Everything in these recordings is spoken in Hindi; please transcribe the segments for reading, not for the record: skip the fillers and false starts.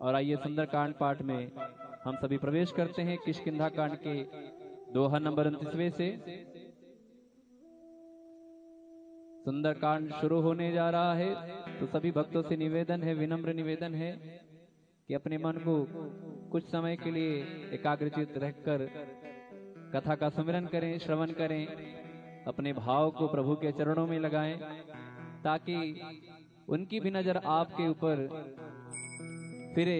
और आइए सुंदरकांड पाठ में हम सभी प्रवेश करते हैं। किष्किंधा कांड के दोहा नंबर 29वें से सुंदरकांड शुरू होने जा रहा है। तो सभी भक्तों से निवेदन है, विनम्र निवेदन है कि अपने मन को कुछ समय के लिए एकाग्रचित रहकर कथा का सुमिरन करें, श्रवण करें, अपने भाव को प्रभु के चरणों में लगाएं ताकि उनकी भी नजर आपके ऊपर फिरे,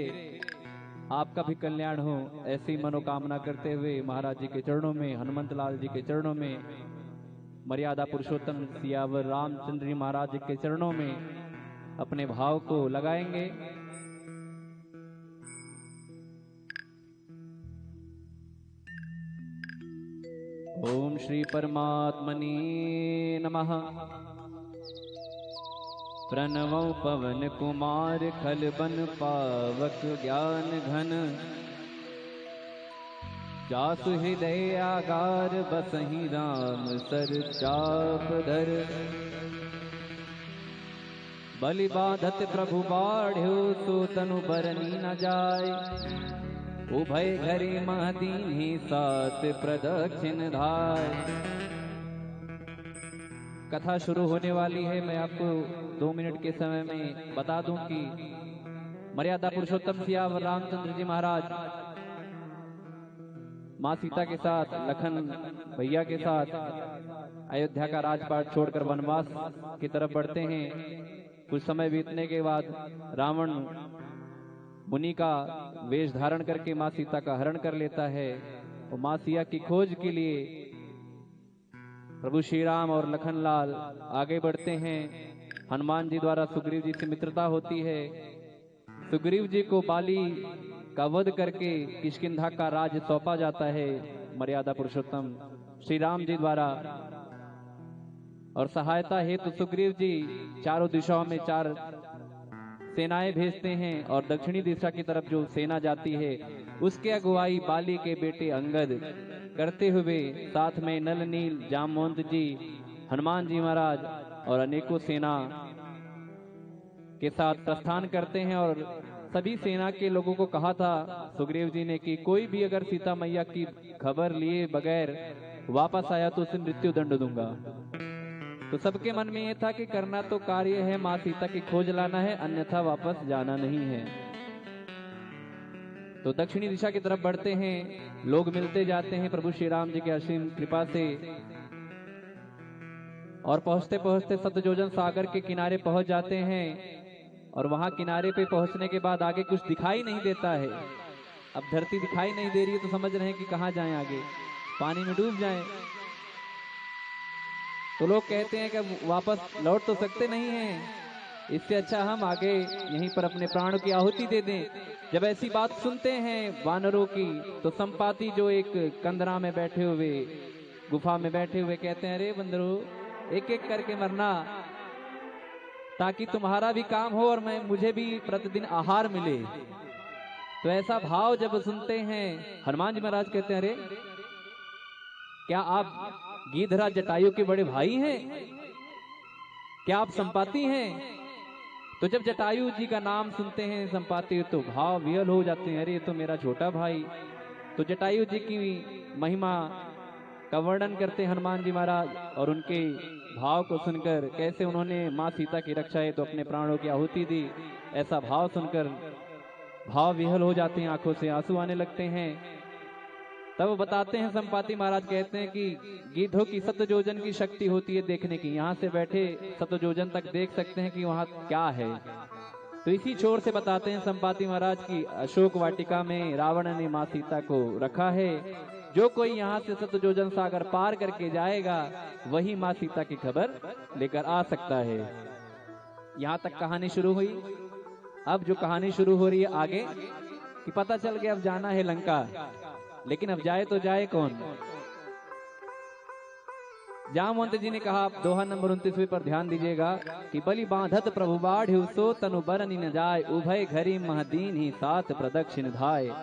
आपका भी कल्याण हो। ऐसी मनोकामना करते हुए महाराज जी के चरणों में, हनुमंत लाल जी के चरणों में, मर्यादा पुरुषोत्तम सियावर रामचंद्र जी महाराज जी के चरणों में अपने भाव को लगाएंगे। ओम श्री परमात्मने नमः। प्रणवं पवन कुमार खल बन पावक ज्ञान घन, जासु हृदय आगार बसहि राम सर चाप धर। बलि बाधत प्रभु बाढ़्यो सो तनु बरनी न जाय, उभय घरे महदीन्हि सात प्रदक्षिण धाय। कथा शुरू होने वाली है। मैं आपको 2 मिनट के समय में बता दूं कि मर्यादा पुरुषोत्तम सियावर रामचंद्र जी महाराज माँ सीता के साथ, लखन भैया के साथ अयोध्या का राजपाट छोड़कर वनवास की तरफ बढ़ते हैं। कुछ समय बीतने के बाद रावण मुनि का वेश धारण करके माँ सीता का हरण कर लेता है। और माँ सीता की खोज के लिए प्रभु श्री राम और लखनलाल आगे बढ़ते हैं। हनुमान जी द्वारा सुग्रीव जी से मित्रता होती है। सुग्रीव जी को बाली का वध करके किष्किंधा का राज सौंपा जाता है मर्यादा पुरुषोत्तम श्री राम जी द्वारा। और सहायता हेतु तो सुग्रीव जी चारों दिशाओं में 4 सेनाएं भेजते हैं और दक्षिणी दिशा की तरफ जो सेना जाती है उसके अगुवाई बाली के बेटे अंगद करते हुए साथ में नल नील जामवंत जी, हनुमान जी महाराज और अनेकों सेना के साथ प्रस्थान करते हैं। और सभी सेना के लोगों को कहा था सुग्रीव जी ने कि कोई भी अगर सीता मैया की खबर लिए बगैर वापस आया तो उसे मृत्यु दंड दूंगा। तो सबके मन में यह था कि करना तो कार्य है, माँ सीता की खोज लाना है, अन्यथा वापस जाना नहीं है। तो दक्षिणी दिशा की तरफ बढ़ते हैं। लोग मिलते जाते हैं प्रभु श्री राम जी के असीम कृपा से। और पहुंचते पहुंचते सतजोजन सागर के किनारे पहुंच जाते हैं। और वहां किनारे पे पहुंचने के बाद आगे कुछ दिखाई नहीं देता है। अब धरती दिखाई नहीं दे रही है तो समझ रहे हैं कि कहां जाएं, आगे पानी में डूब जाएं। तो लोग कहते हैं कि वापस लौट तो सकते नहीं हैं, इससे अच्छा हम आगे यहीं पर अपने प्राणों की आहुति दे दें। जब ऐसी बात सुनते हैं वानरों की तो संपाति जो एक कंदरा में बैठे हुए, गुफा में बैठे हुए कहते हैं, अरे बंदरो एक एक करके मरना ताकि तुम्हारा भी काम हो और मुझे भी प्रतिदिन आहार मिले। तो ऐसा भाव जब सुनते हैं हनुमान जी महाराज कहते हैं, अरे क्या आप गिद्धराज जटायु के बड़े भाई हैं? क्या आप संपाति हैं? तो जब जटायु जी का नाम सुनते हैं संपाति तो भाव विहल हो जाते हैं, अरे ये तो मेरा छोटा भाई। तो जटायु जी की महिमा का वर्णन करते हनुमान जी महाराज और उनके भाव को सुनकर कैसे उन्होंने माँ सीता की रक्षा है तो अपने प्राणों की आहुति दी। ऐसा भाव सुनकर भाव विहल हो जाते हैं, आंखों से आंसू आने लगते हैं। तब बताते हैं संपाति महाराज कहते हैं कि गिद्धों की सतजोजन की शक्ति होती है देखने की। यहाँ से बैठे सतजोजन तक देख सकते हैं कि वहाँ क्या है। तो इसी छोर से बताते हैं संपाति महाराज की अशोक वाटिका में रावण ने माँ सीता को रखा है। जो कोई यहाँ से सतजोजन सागर पार करके जाएगा वही माँ सीता की खबर लेकर आ सकता है। यहाँ तक कहानी शुरू हुई। अब जो कहानी शुरू हो रही है आगे कि पता चल गया अब जाना है लंका, लेकिन अब जाए तो जाए कौन। जामवंत जी ने कहा, दोहा नंबर 29 पर ध्यान दीजिएगा कि बलि बांधत प्रभु बाढ़्यो सो तनु बरनि न जाय, उभय घरी महदीन्हि सात प्रदक्षिण धाय।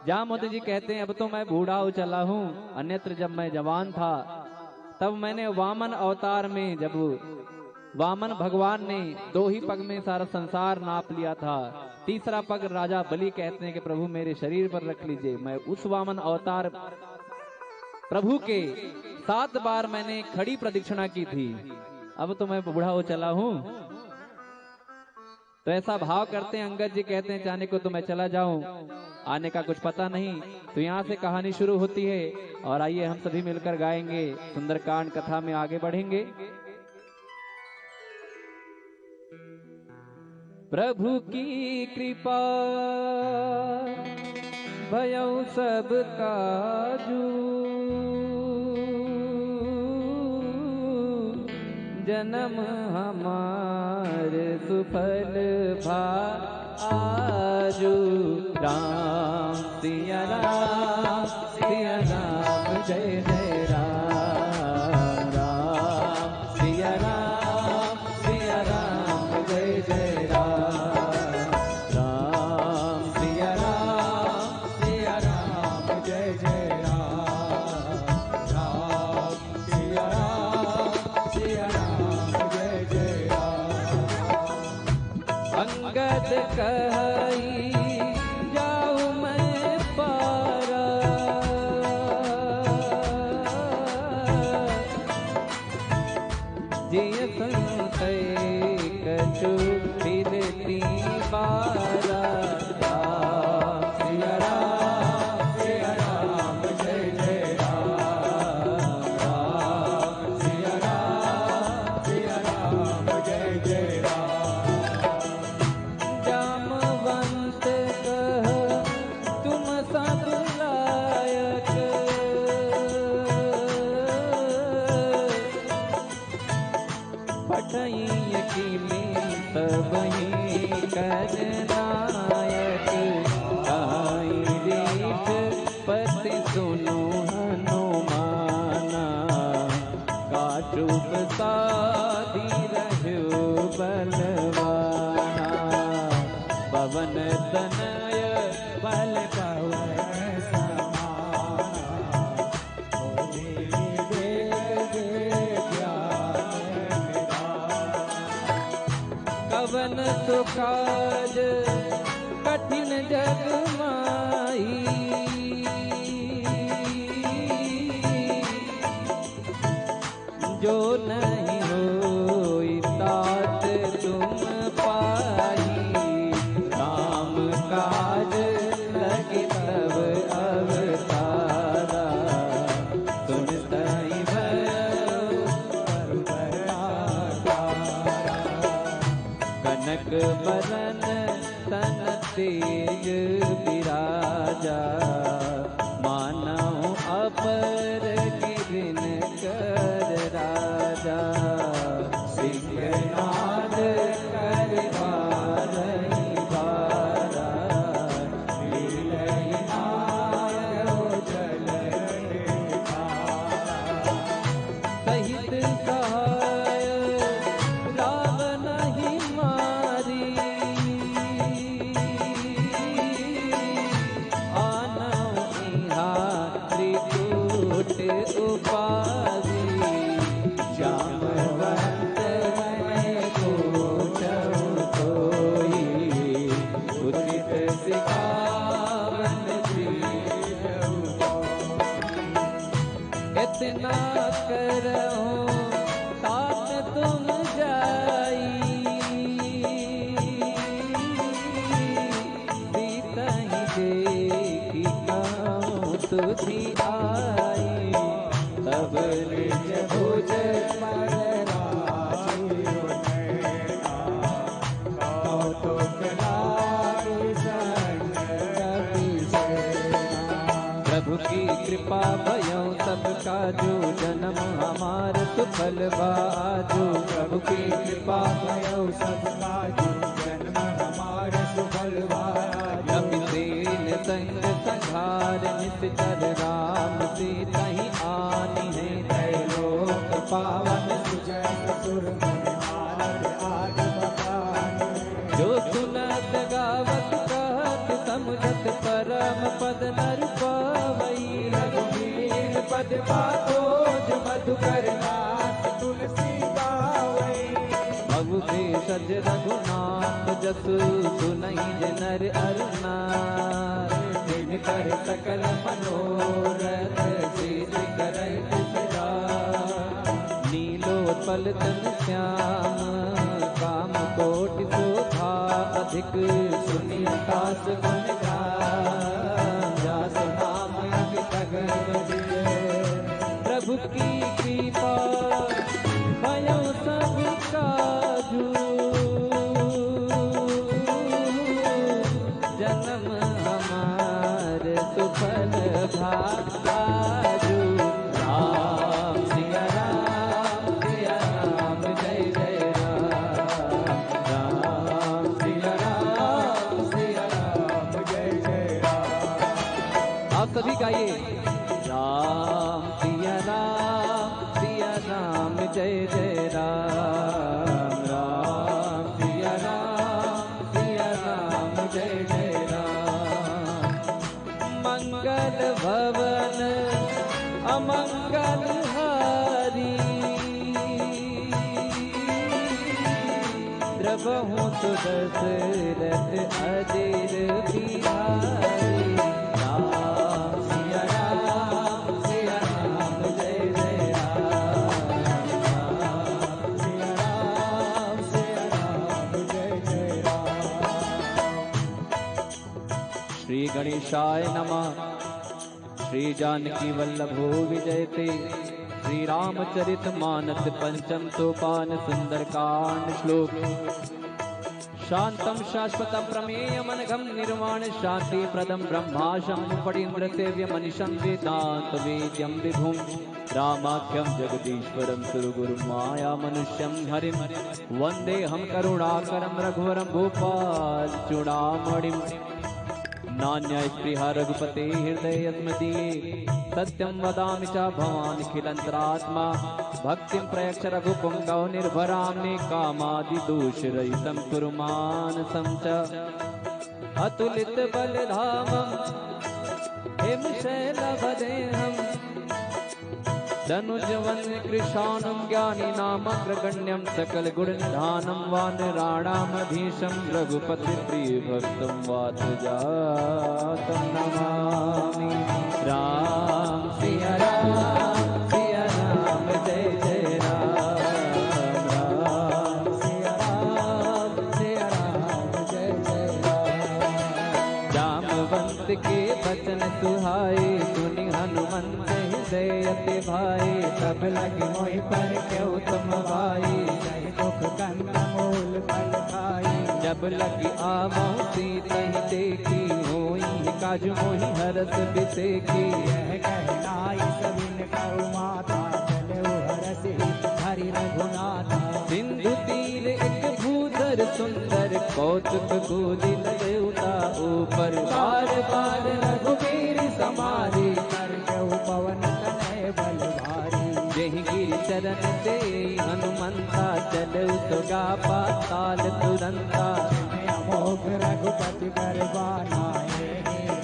जामवंत जी कहते हैं अब तो मैं बूढ़ा हो चला हूँ, अन्यत्र जब मैं जवान था तब मैंने वामन अवतार में, जब वामन भगवान ने 2 ही पग में सारा संसार नाप लिया था, तीसरा पग राजा बलि कहते हैं कि प्रभु मेरे शरीर पर रख लीजिए। मैं उस वामन अवतार प्रभु के 7 बार मैंने खड़ी प्रदक्षिणा की थी, अब तो मैं बूढ़ा हो चला हूं। तो ऐसा भाव करते हैं अंगद जी, कहते हैं जाने को तो मैं चला जाऊं, आने का कुछ पता नहीं। तो यहाँ से कहानी शुरू होती है और आइए हम सभी मिलकर गाएंगे, सुंदरकांड कथा में आगे बढ़ेंगे। प्रभु की कृपा भयउ सब काजू, जन्म हमार सुफल भा आजू। राम सिया राम सिया राम जय जय राम, राम सिया राम जय जय राम, राम सिया राम जय जय राम, राम सिया राम जय जय राम। अंगद कही जाऊं मैं पारा, जिय संतय कछु फिरती बारा। राम सिया राम जय जय राम, राम सिया राम जय जय राम। जामवंत कह तुम सब लायक, पठई की में सबही कर नायक। आई रीठ पति सुनो हनुमाना, काचुप साधी रहो बलवाना। पवन तनय बल पवन समाना, कवन सुखाज कठिन जग माही, जो नहीं होई तात तुम पाई। काम काज लगे तब अवतारा, सुनतहि भयो कनक बरन तन तेज विराजा। मानव अपर गिरिन कर राजा, सिंहनाद कर बारही बारा। लीलहि आयो जल सहित सहाय रावण ही मारी। आनौ इहा त्रिकूट उपाधि, जामवंत मैं पूछऊं कोई। उचित सिखावन दीजहु, इतना करहूं तात तुम जाई। सीतहि देखी कहूं तुझी आई, तब निज भुज पर राखी नैना। कौतुक लागी संग कपि सेना। प्रभु की कृपा भयउ सब काजू, जन्म हमार सुफल बाजू। प्रभु की कृपा भयउ सब काजू, जन्म हमार सुफल बाजू। कपिसेन संग संघार निश्चर, राम सीतहि आनी है त्रैलोक पावन। सुजय सुर नारद आदि बखानी, जो सुनत गावत कहत समझत परम पद नर पावई। रघुवीर पद पातोज मधुकर नाथ तुलसी गावई। अवधेश सज रघुनाथ जसु सुनहि जे नर अर नार। दिन कर सकल मनोरथ सिद्ध करई सदा। नीलोत्पल तन श्याम काम कोटि शोभा। अधिक सुनि आकाश गुण गान। जासु नाम अमित प्रभु की कृपा भयो सब काजू। जन्म हमार सुफल भाजू। राम सिया राम जय जय राम। राम सिया राम जय जय राम। आप सभी गाइए राम सिया राम जय जय राम। राम सिया राम जय जय राम। मंगल भवन अमंगल हारी। द्रवहु सुदशरथ अधीर बिहारी। राम सिया राम जय जय राम। राम सिया राम जय जय राम। श्री गणेशाय नमः। श्री जानकी वल्लभो विजयते। श्री रामचरित मानस पंचम सोपान सुंदरकांड श्लोक। शांतम शाश्वतम प्रमेयमनघम निर्वाण शांति प्रदम ब्रह्माशं पड़ीन्द्र सेव्य मनिषं वेदांत वेद्यम विभुम। रामाख्यम जगदीश्वरम सुरगुरु माया मनुष्यम हरिम। वंदे हम करुणाकरम रघुवरम भूपाल चूड़ामणिम। नान्य स्पृहा रघुपते हृदय यस्मदीये। सत्यं वदामि च भवानिखिलन्तरात्मा। भक्तिं प्रयच्छ रघुपुङ्गव निर्भराम्नि। कामादिदोषरहितं कुरु मानसं च। अतुलित बलधामं हिमशैलवदेहं। धनुजवन कृशानं ज्ञानिनामग्रगण्यं। सकलगुणनिधानं वानराणामधीशं। रघुपतिप्रियभक्तं वातजातं नमामि। राम सिया राम जय जय राम। राम सिया राम जय जय राम। जामवंत के बचन सुहाए। सुनि हनुमंत हृदय अति भाई। सब लगे मोहि पर क्यों तुम भाई। जय दुख कंद मूल फल खाई। जब लगी आवहु सीतहि देखी। होई काज मोहि हरस बिसेखी। यह कहनाई सबिन कौ माता। चलो हरसि हरि रघुनाथा। सिंधु तीर एक भूधर सुंदर। कौतुक गोदी लउता ऊपर। बार बार रघुवीर समारी। कर पवन तनय बल भारी। जहि गिरि चरण से हनुमंता। चलऊ सुगा पाताल तुरंता। अमोघ रघुपति बरबाना।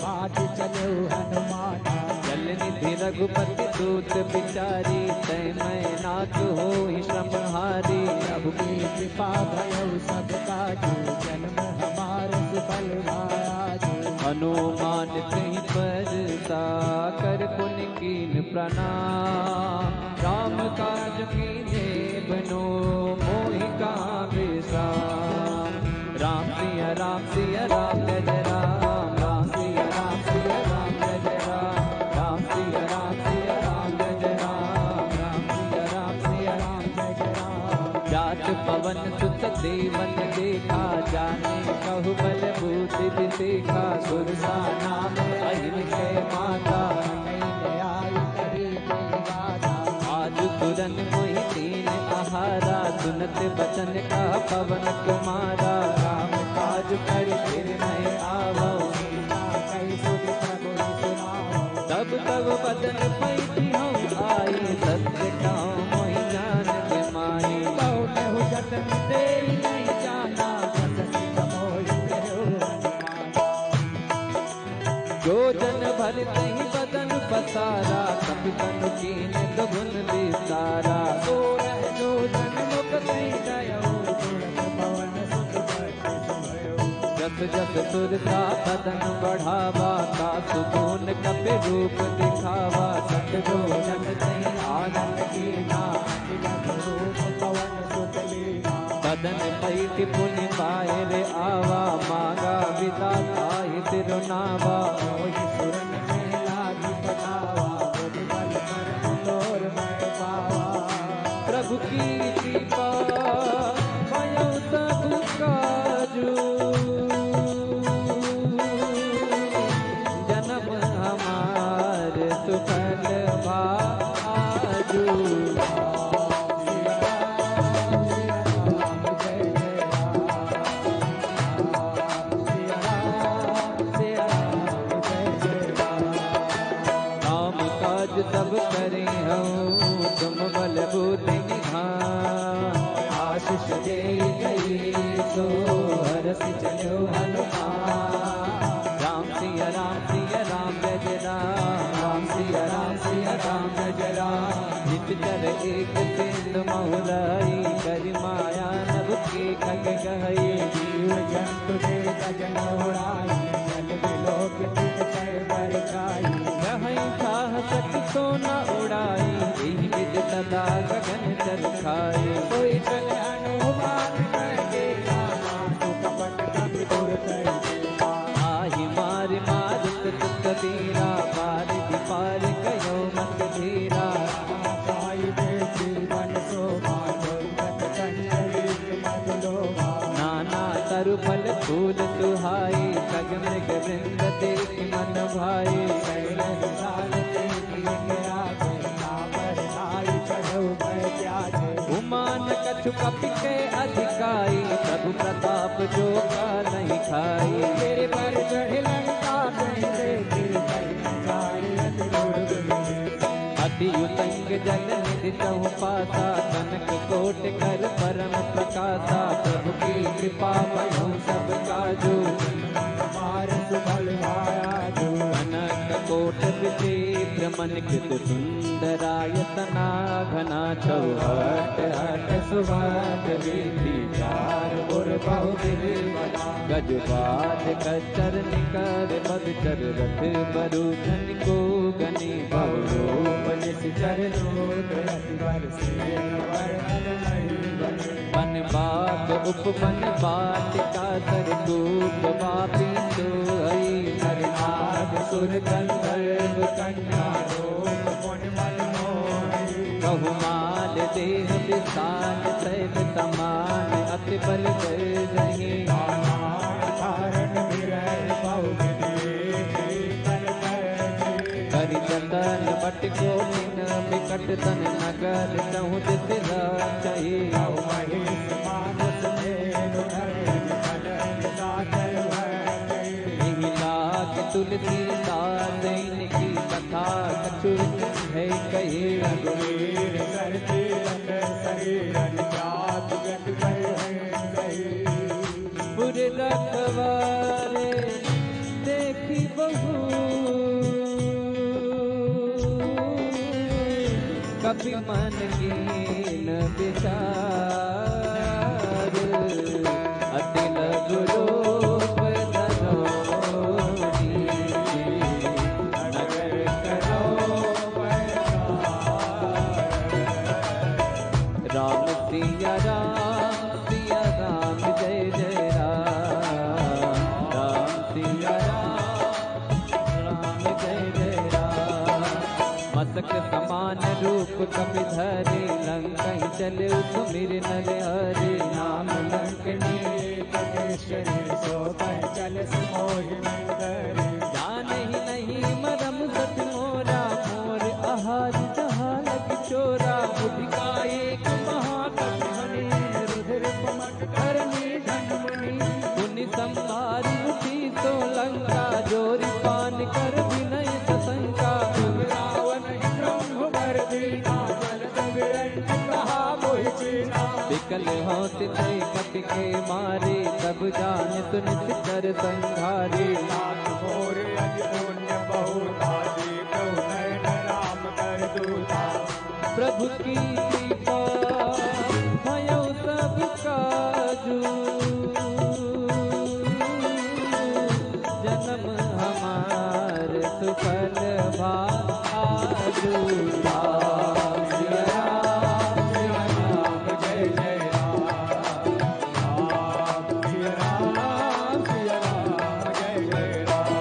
बात चलऊ हनुमाना। जल निधि रघुपति दूत बिचारी। तय मैं नाथ होहि श्रमहारी। प्रभु की कृपा भयउ सब काजू। जन्म हमार सुफल भाजू। हनुमान कहीं पर साकर पुनि कीन प्रणाम। राम काज कीने बनो मोहि कहाँ विश्राम। राम सिया राम जय जय राम। राम सिया राम जय जय राम। राम सिया राम जय जय राम। राम सिया राम जय जय राम। जात पवन सुत देवन देखा। जाने कहु बल बूति विसेखा। सुरसा नाम अहिर माता। आज तुरन मोहि दीन आहारा। सुनत बचन का पवन कुमारा। राम काज कर फिर मैं आवो। तब तब बदन पैठी हम आई। सत्य कहूँ मोहि जान के माई। कहु जतन दे नहीं जाना। जो जन भर नहीं बदन पसारा। कपि तनु कीन दुगुन विसारा। जो जन मुख नहीं गयो। जस जस सुरता बदन बढ़ावा, का सुकून कपि रूप दिखावा। सतगुरु जन सही आनंद कीना, रूप पवन सुत लीना। बदन पैठ पुनि पाए रे आवा, मांगा विदा ताहि तिरुनावा। मोहि सुरन में लागी बनावा, बुद्धि बल कर्म तोर मैं पावा। प्रभु की कृपा भयो सब काजू, जन्म हमार सुफल भाजू। सब करे हूँ तुम बल बुद्धि निधान, आशीष दे गई सो हरस चलो हनुमान। राम सिया राम जय जय राम, राम सिया राम जय जय राम। नित चर एक सिंधु महुलाई, करि माया नभ के खग गहई। जीव जंतु दे गजन उड़ाई, जल बिलोक तित कर बरकाई। सच तो न उड़ाई, यही विद सदा गगन चरखाई। कोई चल हनुमान करके तू कपट कपि दूर कर। आहि मार मारुत तुक बीरा, पार दी पार कयो मत धीरा। साई दे जीवन शोभा, दुर्गत कंचरित मत लोभा। नाना तरु फल फूल सुहाई, खग मृग वृंद देख मन भाई। उमान कछु कपि के अधिकाई, प्रभु प्रताप जो का नहीं खाई। तेरे पर चढ़े लंका नहीं देखी, अति उतंग जल निधि तहु पासा। कनक कोट कर परम प्रकाशा, प्रभु की कृपा भयो सब काजू। हमार सुफल भायाजू, कनक कोट विचित्र मन कृत सुंदरायतना। घना चौहट हट सुभाग वीथि, चार ओर बहु बना। गजबाज कचर निकर बदचर, रथ बरु धन को गनी। बहुरूप निश्चर लोक, अति वर से बन बाग उपवन बाटिका। सरकूप वापी सोई, नरनाग सुर गंधर्व कन्या। रूप मुनि मन मोहि, बहुमाल देह विशाल शैल समान। अति बल कर रही, धारण विरल करि जतन बट कोटिन विकट तन। नगर चहु दिस राचहि, तुलसी दान की कथा कछु है कही। रघुवीर सरती रंग शरीरन, जात गत पुर रखवारे देखी बहु। कभी मन कीन विचार, अति लघु रूप सिया राम जय जय राम, राम सिया राम जय जय राम। मस्तक समान रूप कपि धरे, लंका चले सुमिर नर हरे। नाम लंकनी कटेश्वरी, सो चल मोहि मन धरे। जाने ही नहीं मरम सत मोरा, मोर आहार जहाँ लग चोरा। बुद्धि का एक संभारी उठी तो लंका, जोरी पान कर विनय सशंका। रावण ब्रह्म वर दीना, जलत विरंच कहा मोहि चीना। विकल होत थे कपि के मारे, तब जान सुनित कर संघारे। नाथ मोर अति पुण्य बहुता, देखो नयन राम कर दूता। प्रभु की कृपा भयो सब काजू, जन्म हमार सुफल भा आजू। राम सिया राम जय जय राम, राम सिया राम जय जय राम।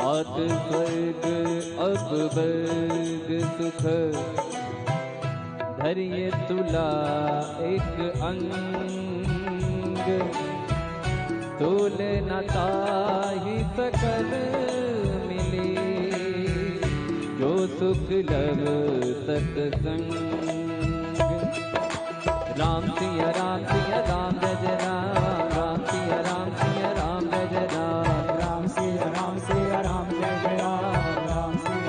आत स्वर्ग अब वर्ग सुख धरिए तुला एक अंग, तोल न ताहि सकल मिले, जो सुख लव सत्संग। राम सिया राम जय जय राम, राम सिया राम जय जय राम, राम सिया राम जय जय राम, राम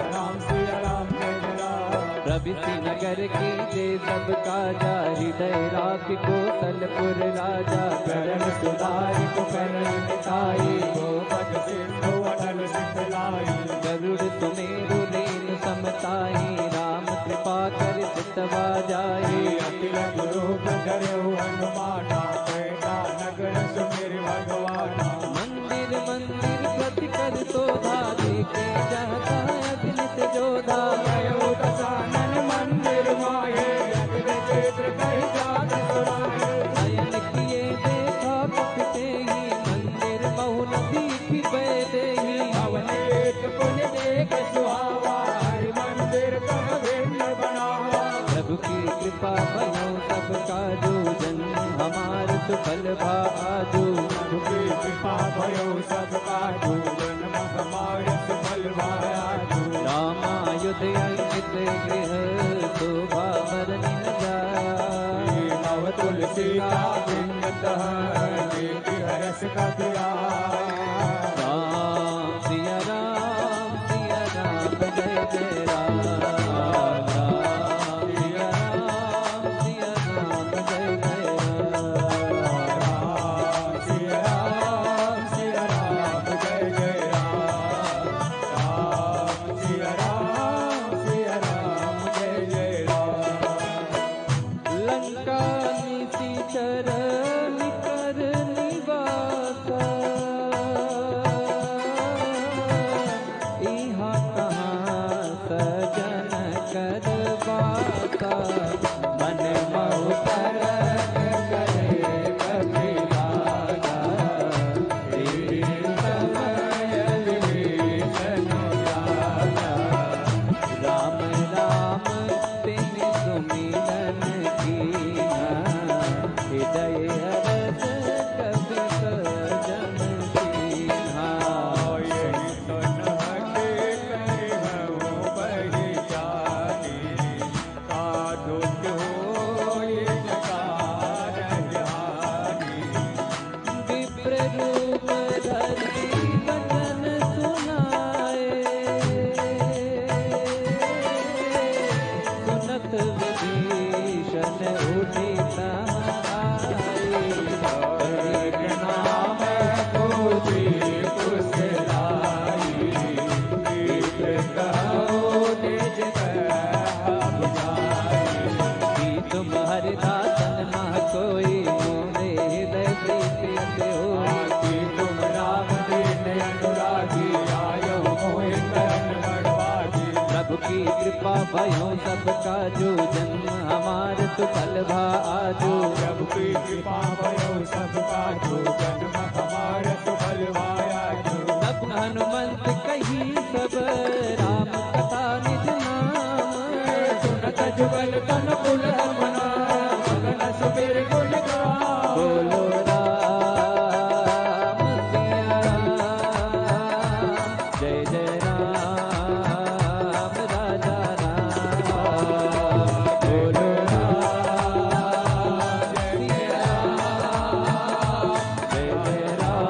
सिया राम जय जय राम। प्रभृति नगर की जय सब काजा, हृदय राख को तलपुर राजा। करण सुधारि को करण मिटाई, गोपद सिंधु अटल सिंधलाई। गरुड़ सुमेरु लेन समताई, राम कृपा कर चितवा जाई। अतिलक रूप धरऊ हनुमाना, कैला नगर सुमिर भगवाना। मंदिर मंदिर प्रति कर शोभा, देखे जाता अग्नित जोधा। गयो दशानन मंदिर माहे, अग्नि चित्र कहि जात सुनाए। नयन किए देखा कपते ही, मंदिर बहुन दीखि बैदे ही। अवनीत पुन देख सुहावा, हरि मंदिर कह भिन्न बनावा। प्रभु की कृपा बनो सब काजू, जन्म हमार सुफल भा आजू। प्रभु की कृपा भयो सब काजू, जन्म हमारे सुफल भायाजू। रामायुध अंकित गृह, शोभा बरनि न जाय। नव तुलसी का बिंद देखि हरस कपिया। राम सिया राम जय जय राम, राम सिया राम जय जय राम। राम सिया राम जय जय राम, राम सिया राम जय जय राम। लंका निशिचर निकर निवासा, इहा कहाँ सजन कर बासा। मन महु तरन करे कपि लागा, तेरी समय विभीषण राजा। राम राम तिन सुमिरन कीना, हृदय हरस कपि सजन कीन्हा। यही सुन हटे करिहु पहिचानी, साधु होय जगार ज्ञानी। विप्र रूप धरि वचन सुनाए, सुनत विभीषण उठि तहाई। एक नाम पूजी कुशलाई, एक कहो निज कह बुझाई। कि तुम हरिदासन ना कोई, मोरे हृदय प्रीति अति होई। आकी तुम राम दीन अनुरागी, आयो मोहि करन बड़भागी। प्रभु की कृपा भयो सब काजू, जन्म हमार सुफल भा आजू। प्रभु की कृपा भयो सब काजू, जन्म हमारे सुफल भायाजू। तब हनुमंत कही सब, राम कथा निज नाम। सुनत जुगल तन कुल मना, मगन सुमिर गुण गान। बोलो राम सिया राम जय जय राम, राजा राम। बोलो राम सिया राम जय जय राम।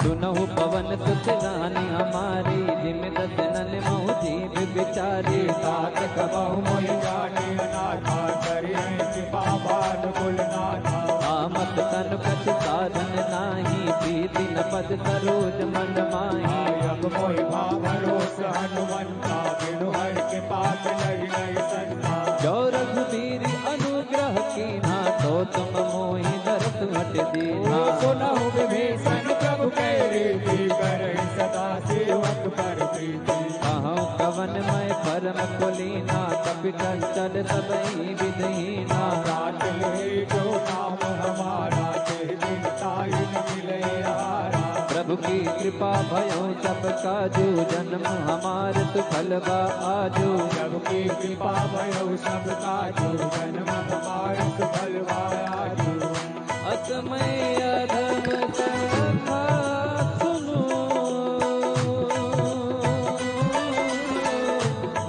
सुनहु पवन सुत रानी हमारी, जिम दसनन महु जीव बिचारी। तात कबहु मोहि जाने अनाथा, करिहे कृपा बानुकुल नाथा। आमत तन कछ साधन नाही, प्रीति न पद सरोज मन माही। अब मोहि भाव भरोस हनुमंता, बिनु हरि के पास नहीं नहीं संता। जो रघुबीर अनुग्रह कीन्हा, तो तुम मोहि हट दीना। सुनहु विभीषण प्रभु कह रीति, करे सदा सेवक पर प्रीति। कहूँ कवन मैं परम कुलीना, कपि चंचल सबई विधहीना। रात ले जो नाम हमारा, ते दिन ताई न मिले हारा। प्रभु की कृपा भयो सब काजू, जन्म हमार सुफल बा आजू। प्रभु की कृपा भयो सब काजू, जन्म हमार सुफल बा आजू। असमय अधम कथा सुनो,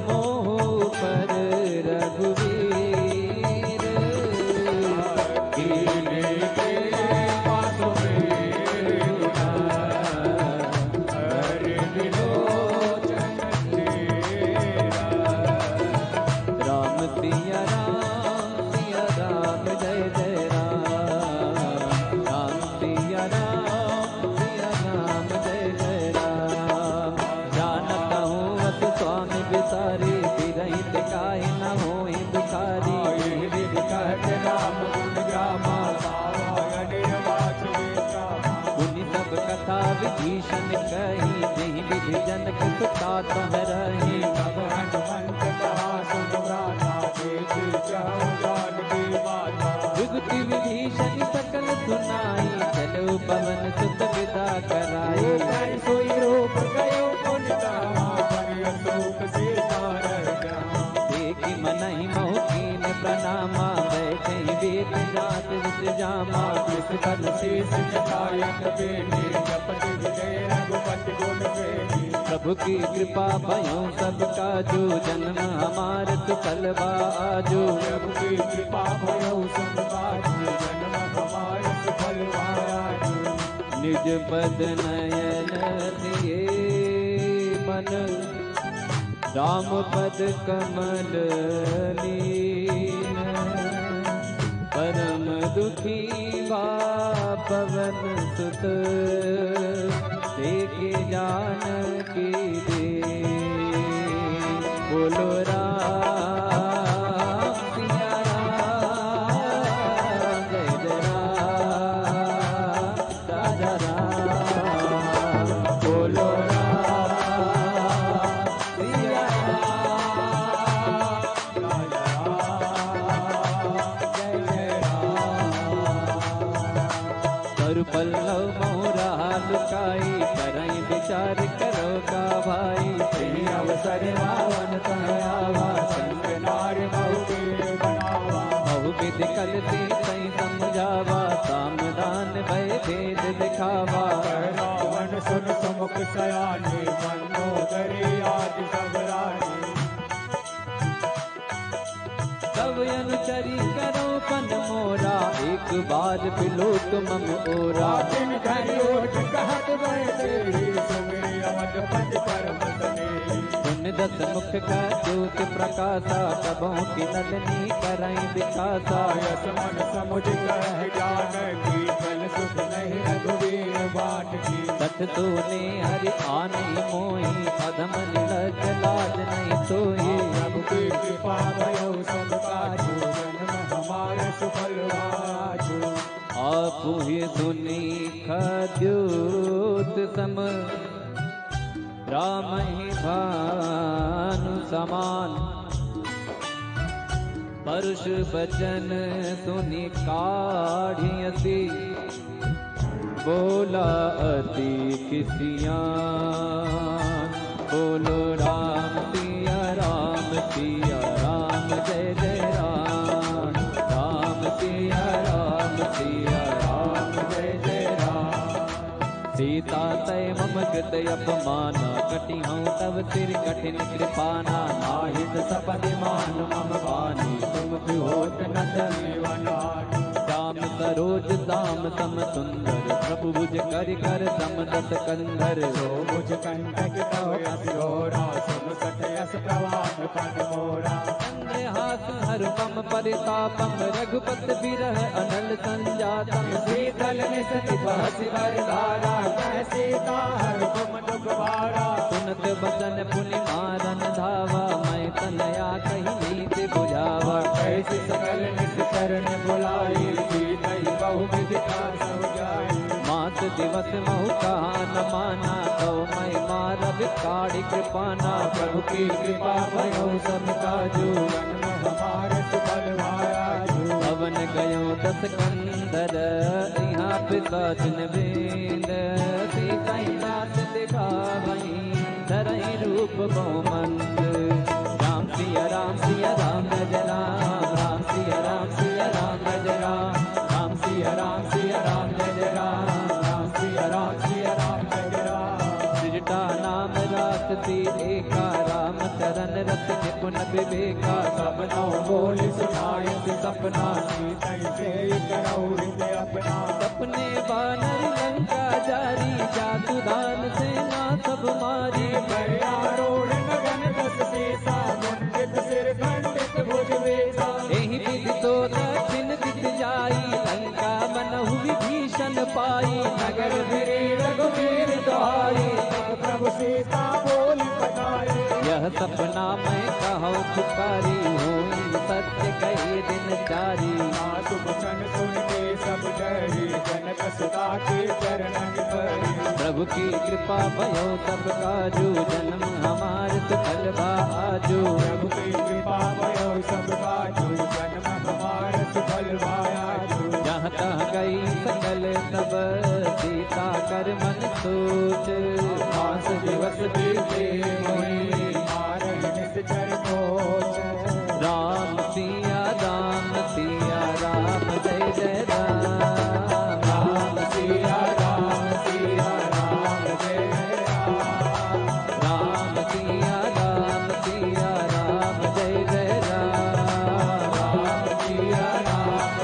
मोह पर रघुवीर। कीने के पासों में हरि विलोचन तेरा। राम सिया राम जय जय राम। राम सिया राम जय जय राम। जानता हूँ अस स्वामी बिसारी, बिरही दिखाई न होई दुखारी। राम गुण ग्रामा, सावा निर्वाच वेत्रा। उन्हीं सब कथा विभीषण कही, जही विधि जनक सुता तोहरही। तब हनुमंत कहा सुन भ्राता, देति चाहु जानकी माता। जुगति विभीषण सकल सुनाई, चलो पवन सुत विदा कराई। ऊपर सोई रूप गयो पुन गावा, पर अशोक सीता रह जावा। देखी मनहि मोह कीन प्रणामा, बैठे वेद जात विष जामा। इस तन शीस झुकायत बेनी, जपति विजय रघुपति गुण बेनी। प्रभु की कृपा भयो सब काजू, जन्म हमार सुफल बा आजू। प्रभु की कृपा भयो सब काजू, जन्म हमार सुफल बा आजू। निज पद नयन लिए मन, राम पद कमल लीन। परम दुखी बा पवन सुत, देखे जानकी दे। बोलो राम सिया राम जय जय राम राजा राम। बोलो राम सिया कर पल्लव मोरा लुकाई, करई विचार करो का भाई। तेरी अवसर रावण तह आवा, संग नार बहुवीर बनावा। बहु विधि कल से सही समझावा, सामदान भय भेद दिखावा। रावण सुन सुमुख सयाने, मनोदरी आदि सब रानी। तब अनुचरी करो पन मोरा, एक बार बिलोक मम ओरा। दिन घरी ओठ कहत बैठे, सुमिरि अवधपति परम सनेही। सुन दस मुख का ज्योत प्रकाशा, कबों की नलनी करई दिखासा। यस मन समुझ कह जानकी, फल सुख नहीं रघुवीर बाट की। सठ तूने हरि आने मोही, अधम निलज लाज नहीं सोई। प्रभु की कृपा भयो सब काजू, जन्म हमारे सुफल आजू। आपु ही सुनी खद्योत सम, राम ही भानु समान। परुष बचन सुनि काढ़ियसी, बोला अति खिसियान। बोलो राम सिया राम जय जय राम। राम सिया राम जय जय राम। सीता तय मम कृत अपमाना, कटि हूँ तब सिर कठिन कृपाना। नाहित सपदि मान मम बानी, तुम होत न धन्यवान। श्याम सरोज दाम सम सुंदर, प्रभु भुज कर कर सम दस कंधर। सो मुझ कंटक तव असिहोरा, सुन सठ यस प्रवान पन मोरा। चंद्रहास हर पम परितापम, रघुपत बिरह अनल संजातम। शीतल निसति बहसि बरधारा, कह सीता हर तुम दुख भारा। सुनत बचन पुनि मारन धावा, मैं तनया कही नीति बुझावा। कैसे सकल निस चरण बुलाई, सीतई बहु विधि दिवस महु कहा न माना, तो मैं मारब काढ़ी कृपाना। प्रभु की कृपा भयो सब काजू, जन्म हमारे सुफल भाया जो। पवन गयो 10 कंदर, यहाँ पिशाचन बेंद। सीता नाथ दिखा वही, धरई रूप गोमंत। राम सिया राम सिया राम जय राम, राम सिया राम सिया राम जय राम, राम सिया राम सिया राम जय राम, राम सिया राम सिया राम जय राम। सृजटा नाम रासती एका, राम चरण रस निपुण विवेका। सपनों बोल सुनाए सपना, सीतई से करौ हृदय अपना। सपने वानर लंका जारी, जातु दान सेना सब मारी। आरोढ़ गगन दस सीसा, मुंडित सिर खंडित भुज वेसा। एहि विधि तो दक्षिण दिख जाई, लंका मनहु विभीषण पाई। नगर फिरे रघुवीर दुहाई, प्रभु सीता बोल बताई। यह सपना मैं कहूँ पुकारी, होई सत्य कहे दिन चारी। शुभ क्षण सुन के सब डरी, जनक सुता के चरणन परी। प्रभु की कृपा भयो सब काजू, जन्म हमार सुफल आजू। प्रभु की कृपा भयो सब काजू, जन्म हमार सुफल भायाजू। जहाँ तहाँ गई सकल तब, सीता कर मन सोच। 5 दिवस बीते मोहि, मारहि निश्चर कोच। राम सिया राम जय जय राम, राम सिया राम जय राम। राम सिया राम जय जय राम, राम सिया राम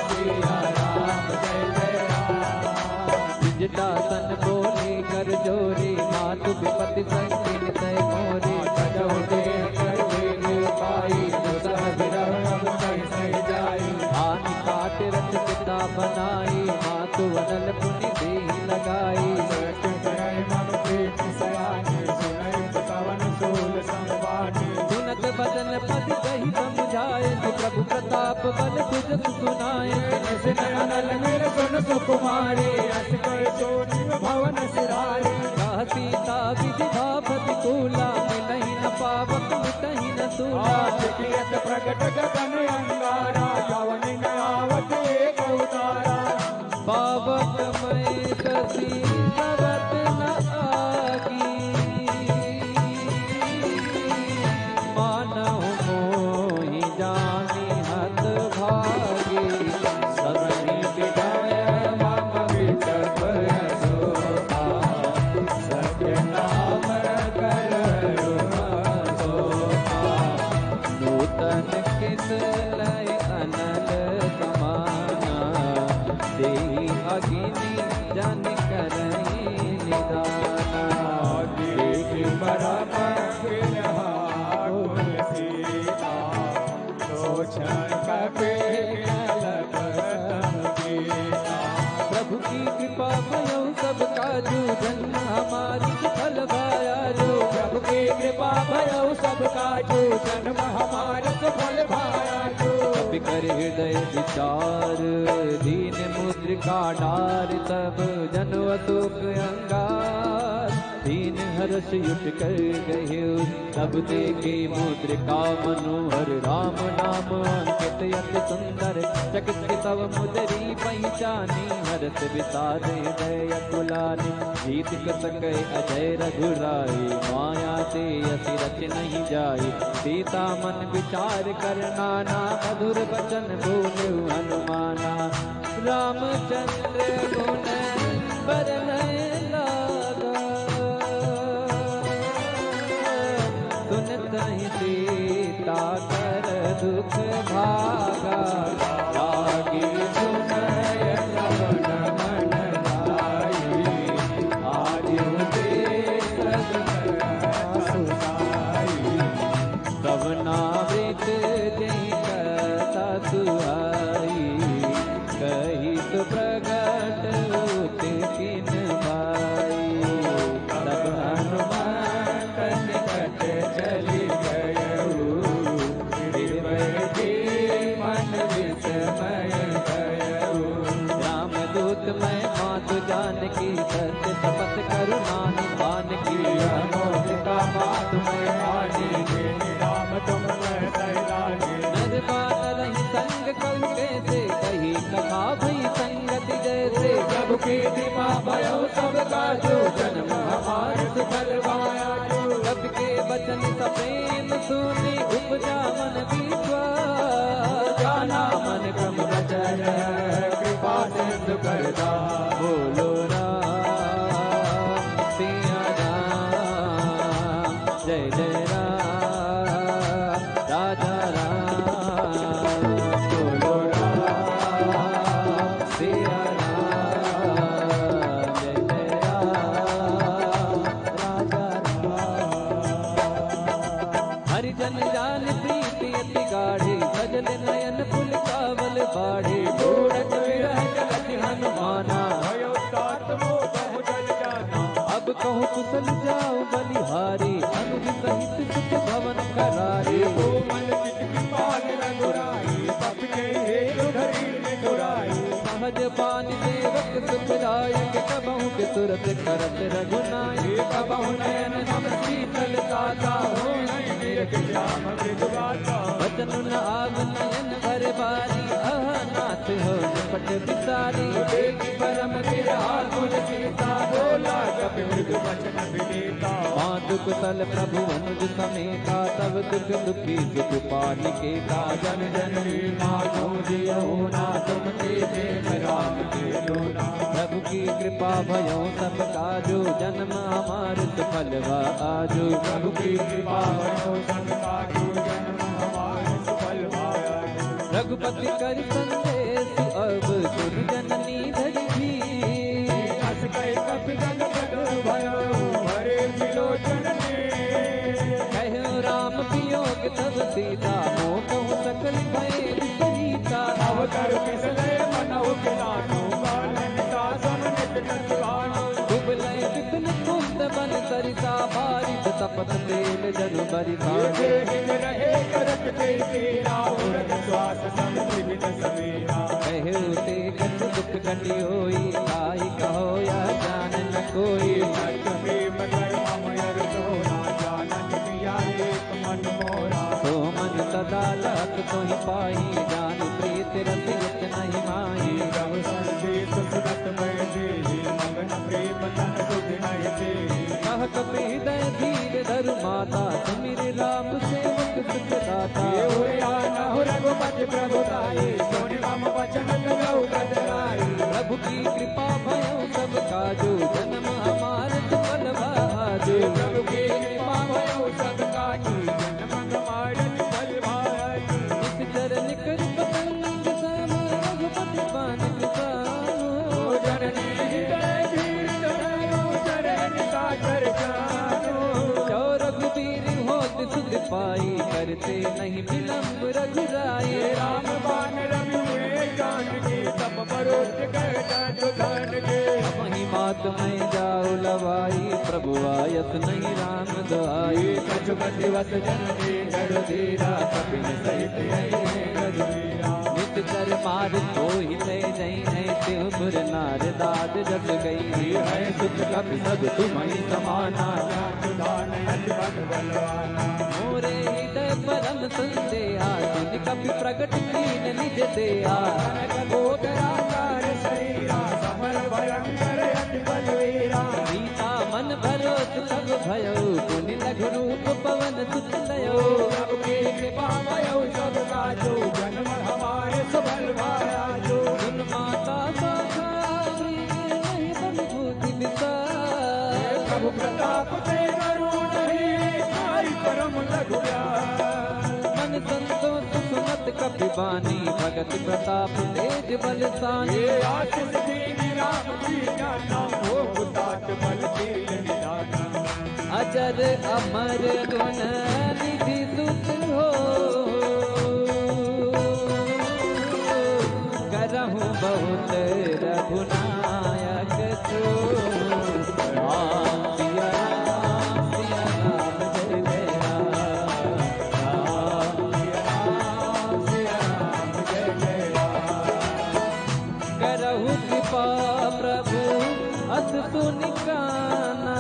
जय जय राम। विजटा सन बोली कर जोरी, मातु विपति संकीन तय मोरी। सजो दे कर देने पाई, दुसह विरह अब कैसे जाई। आनि काट रच पिता बनाई, मातु वनल पुनि देहि लगाई। सत्य करय मन प्रीत सयानी, सुनय पवन सूल संवानी। सुनत बदन पद कही समझाए, प्रभु प्रताप बल तुझ सुनाए। अनल मिल सुन सुकुमारी, अस कर चोरी भवन सिरारी। कह सीता विधिधा प्रतिकूला, मिलहि न पावक मिटहि न सूला। कियत प्रगट गगन अंगारा, यवन न आवत एक उतारा। पावक मैं कसी सबत न आगी, मानहु मोहि जानि हत भागी। सदहि विजय मम विटप सोहा, सत्य नाम करो सोहा। नूतन किस लय अनल समाना, देहि अगिनि जन करहि निदाना। देख परम विरहाकुल सीता, लोचन कपे कलपतम गीता। प्रभु की कृपा भयो सब काजू, जन्म हमारी सुफल भायाजू। प्रभु की कृपा भयो सब काजू, जन्म हमार सुफल भायाजू। कपि कर हृदय विचार, दीन मुद्रिका डार। सब जन अतुक अंगार, दीन हर्ष युट कर गए। तब देखे मुद्रिका मनोहर, राम नाम अंकित अति सुंदर। चकित तव मुदरी पहचानी, हरस विषाद हृदय अकुलानि। जीत सकै अजय रघुराई, माया ते असि रच नहीं जाई। सीता मन विचार कर नाना, मधुर बचन बोलु हनुमाना। रामचंद्र गुण बरनय लागा, सुनतहि सीता कर दुख भागा। लागी सुनय लवन मन लाई, आजु देख सुनाई। तब नावृत जय कथा सुहाई, कही तो प्रगट होते किन भाई। तब हनुमान निकट चली गयऊ, गिरवर जी मन विस्मय गयऊ। रामदूत मैं मातु जानकी सत सबकी कृपा भयो सब काजू जन्म हमारे सुफल पाया जो सबके वचन सप्रेम सुनी उपजा मन विश्वास जाना मन क्रम वचन कृपा सिंधु करदा बोलो राम सिया राम जय जय राम राजा राम बोलो राम सिया राम जय जय राम राजा राम हरिजन जान प्रीति अति गाढ़ी सजल नयन पुल कावल बाढ़ी ढूढ़त विरह जगत हनुमाना भयो तात मोह बहु जल जाना अब कहूँ कुशल जाओ बलिहारी अनुज सहित सुख भवन करारी ओ मन चित कृपाल रघुराई सबके हेतु धरी निगुराई सहज पान सेवक सुखदायक कबहु के तुरत करत रघुनाय कबहु नयन मम शीतल दाता हो निरख श्याम मृदुगाता वचन न आग नयन भर बारी अह नाथ हो निपट बिसारी देखि परम गिरहा कुल सीता बोला कपि मृदु वचन विनीता मातु कुशल प्रभु अनुज समेता तब दुख दुखी सुख पालिके का जन जननी मानो जियो ना तुम तेजे राम के लोना प्रभु की कृपा भयो सब काजो जन्म हमार सफल वा आजो प्रभु की कृपा भयो सब काजू जन्म हमारे सफल पाया रघुपति कर संदेश अब सुर जननी धरी अस कई कपि जन जग भयो हरे विलोचन ने कहो राम वियोग तब सीता मोह कहूँ सकल भय विपरीता नव कर किसले मनहु किलानो कालनिता समनित नचवानो दुबलय विपिन कुंद बन सरिता बारिश तपत तेल जनु बरिता ये हिन रहे करत ते तेरा उरग श्वास समझ बिन सवेरा कहो ते कछ दुख कटी होई आई कहो या जान न कोई सत्य प्रेम कर अमर सोना जानन किया एक मन मोरा तो मन सदा लख तो ही पाई जान प्रीत रसियत नहीं माही रव संदेश सुरत में देहि मगन प्रेम तन सुध नहीं देहि कह कपि हृदय धीर धर माता सुमिर राम सेवक सुख दाता ये हुआ न हो रघुपति प्रभु ताई सोनि मम वचन गौ गदराई प्रभु की कृपा भयो सब काजो जन्म हमार सफल भाजो प्रभु की कृपा भयो सब काजू जन्म हमारे फल भाजू इस चरण कर पतंग सम रघुपति पान किसानो जननी हृदय धीर धरो चरण का कर जानो जो रघुवीर होत सुध पाई करते नहीं विलंब रघुराई राम बान रवि हुए जान की तब बरोज कर धन के वही मात में जाओ लवाई प्रभु आयत नहीं राम दुआई कछुपति वस जननी गढ़ धीरा कपिन सहित यही गधीरा नित कर मार तो ही ले जई है त्योपुर नार दाद जग गई है सुख कपि सब तुम्हारी समाना सुधान अति बलवाना मोरे हृदय परम संदेहा सुन कपि प्रगट कीन निज देहा गोदराकार शरीरा समर भयंकर अति बलवीरा सीता मन भरोस सब भयो पुनि लघु रूप पवन सुत लयो प्रभु की कृपा भयो सब काजो जन्म हमारे सफल भाया जो सुन माता साखा नहीं बलभूति विसार प्रभु प्रताप ते करुण ही साई परम लघु मन संतोष सुमत कपि बानी भगत प्रताप तेज बलसानी ये आशीष दीनी राम जी जाना हो तात बल कील निदाना अजर अमर गुण निधि सुत हो करहु बहुत रघुनायक सो राम सिया राम सिया राम जय जय राम राम सिया राम जय जय राम करहु कृपा प्रभु अस सुनिकाना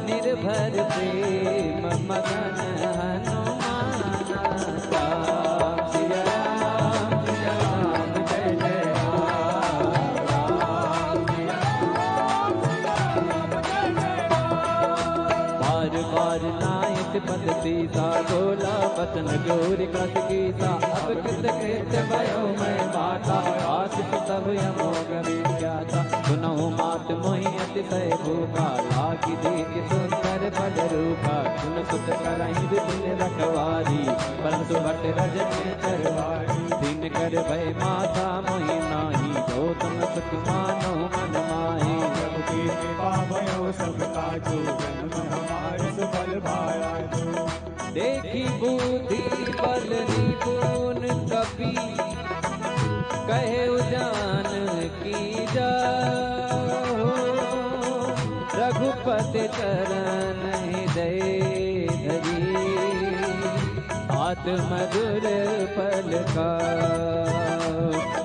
निर्भर प्रेम मगन हनुमाना राम सिया राम जय जय बचन गौरी कस कीसा अब कृत कृत्य भयो मैं माता आशिष तब यमोग विख्याता सुनहु मात मोहि अतिशय भूखा लागी देख सुंदर पद रूपा सुन सुत करहि विपिन रखवारी परंतु भट रजनी चरवारी दिन कर भय माता मोहि नाही जो तुम सुख मानो मन माही प्रभु की कृपा भयो सब काजू जन्म हमारे सुफल भाया जो देखी बुद्धि बल निपुण कपि कहे उजान की जा रघुपति चरण हृदय धरी आत्मधुर पल का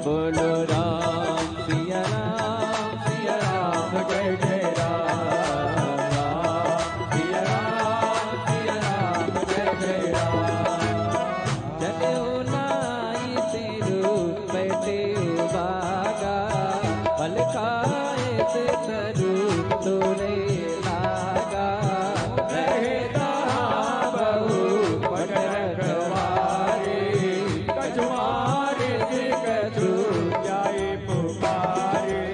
बोलो राम सिया राम जय जय राम राम सिया राम जय जय राम जनेऊ नाई तेरू बैठे बागा पल खाए से तरू तोरे लागा रहता बहु पट रखवारे कछुआरे से कछु जाए पुकारे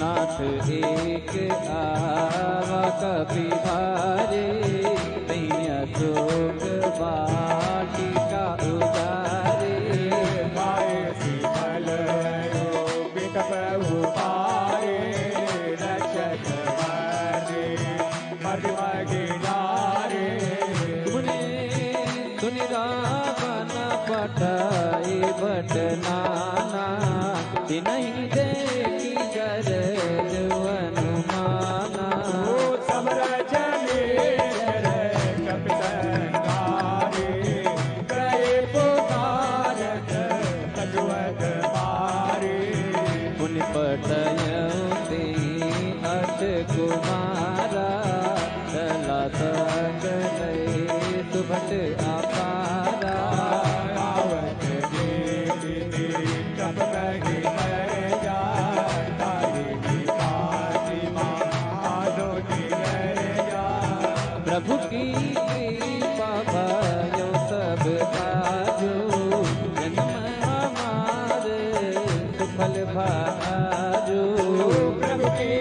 नाथ एक आवा कभी भारे नैया शोक वाटिका उजारे पाए शीतल बिट प्रभु पारे रक्षक हरे मध्यम गिनारे मुने सुनि रावण पटाई बट नाना नहीं देखी कर अनुमाना सब रचने कपितंगारे करे पुकारत कछुअत मारे मुनि पटयते अट कुमारा चला सकले सुभट अपारा आवत देवी कप लगे जा तारी की फातिमा आदो की जा प्रभु की कृपा भयो सब काजो जन्म हमारे सुफल भाजो प्रभु की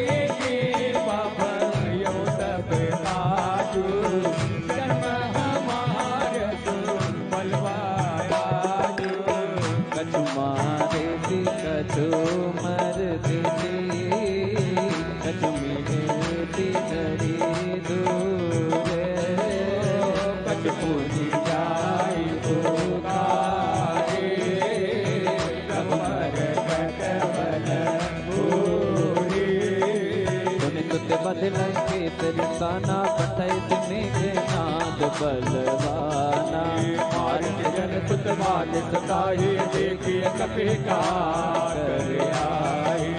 कृपा भयो सब काजू जन्म हमारे सुफल भाजू कछु मारे थी कछु मरती थी कछु मिलती धरी दूरे कछ पूजी जाई पुकारे कमर कटवल पूरी सुन तुत बदल के तिरसाना पठय तुम्हें नाद बलवाना मार जन सुत बाल सताई देखिए कपि का कर आई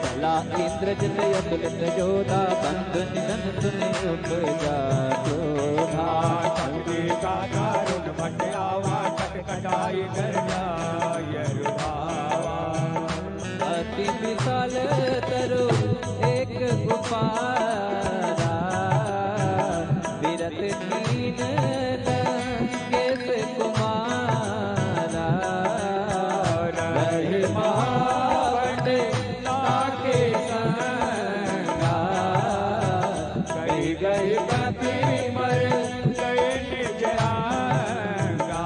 चला इंद्र जल अतुलित जोधा बंधु निधन सुने उपजा क्रोधा शक्ति का दारुण भटयावा कटकटाई कर जाय रुभावा अति विशाल तरु एक उपारा विरत कीन केस कुमारा रहे महावट लाके संगा गई गई कपि मर गए निज आंगा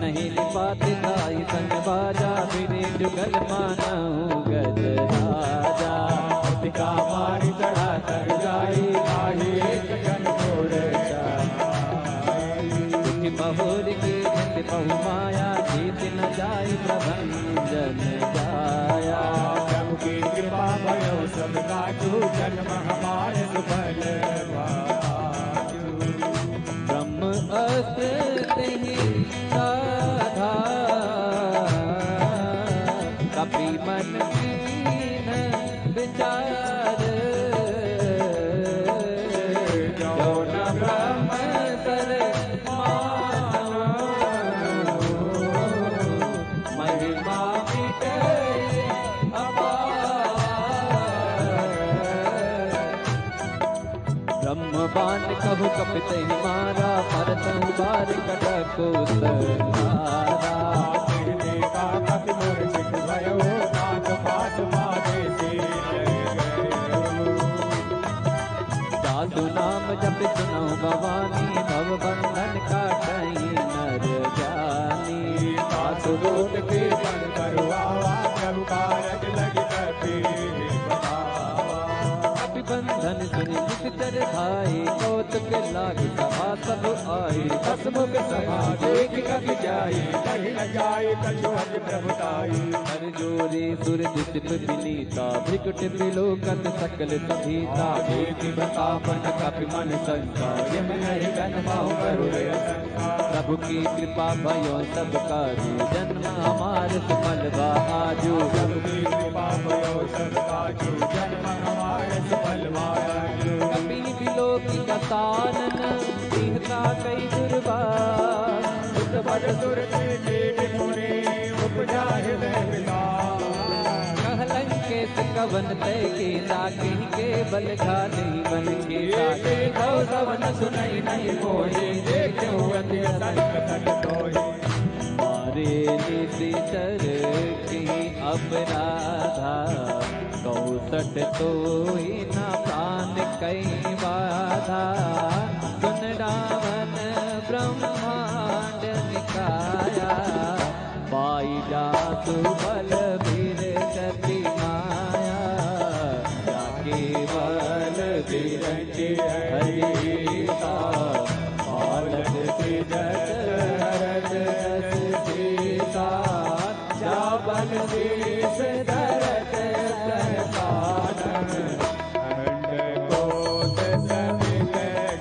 नहीं लिपाते ताई संग बाजा मेरे जुगल मानऊ गज राजा का मारी चढ़ा कर जाई आई एक जन छोड़ दुखी महोर की जित बहु माया जीत न जाई प्रभंजन जाया प्रभु की कृपा भयो सब काजू जन्म हमारे सुफल भाजू ब्रह्म अस्त्र तेहि साधा कपि मन कीन विचार जो न ब्रह्म सर मानो महिमा मिटे अपार ब्रह्म बाण कहु कपित ही मारा, परतु बार कटको सहारा। देखा कपि मूर्छित भयो, नाथ पास मारे से साधु नाम जप सुनो भवानी, भव बंधन काटई नर जानी। सासु दूत के बन करवावा, प्रभु कारज लगी कपि बतावा। कपि बंधन सुनि मुख तर भाई, कौतुक लागे सभा सब आई। हसमुख सभा देख कपि जाई, कहीं न जाए कछु हज प्रभुताई। हर जोरे सुर दिस विनीता, भ्रिकुट विलोकन सकल सुधीता। देखि बतापन कपि मन शंका, यम नहीं गन पाऊँ करुणे शंका। प्रभु की कृपा भयो सब काजू, जन्म हमार सुफल आजू। प्रभु की कृपा भयो सब काजू, जन्म हमारे सफल आजू। कपि विलोकी कतानन, सिंहता कई दुर्बार। उत बड़ दुर्गे देव मुनि, उपजा हृदय विलास। कहलंकेत कवन तय के ताकि के बल घाले बन के ताके। कवन सुनई नहीं मोहि, देखो अति संकट तोहि। मारे निशिचर की अपराधा, कौसट तो ही न प्राण कई बाधा। सुन रावण ब्रह्मांड निकाया, पाई जासु बल वीर गति माया। जाके बल विरंचि हरिता, बालक सृजत हरत रस सीता। जा बल शीस धरत साधन, खंड कोस समित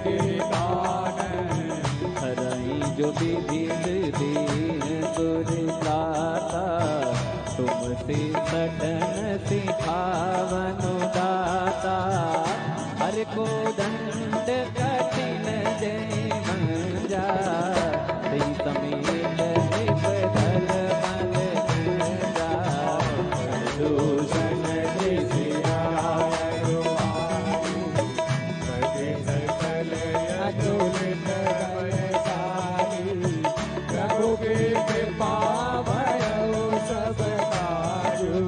गिरिदान। हरई जो विविध दीन दुर्दाता, तुमसे सटन सिखावनु दाता। हर को दंड कठिन जय मंजा, श्री समेत निपधल मल गंजा। दूषण सिराय रुमाई, कटे सकल अतुलित बलशाली। प्रभु की कृपा भयो सब काजू,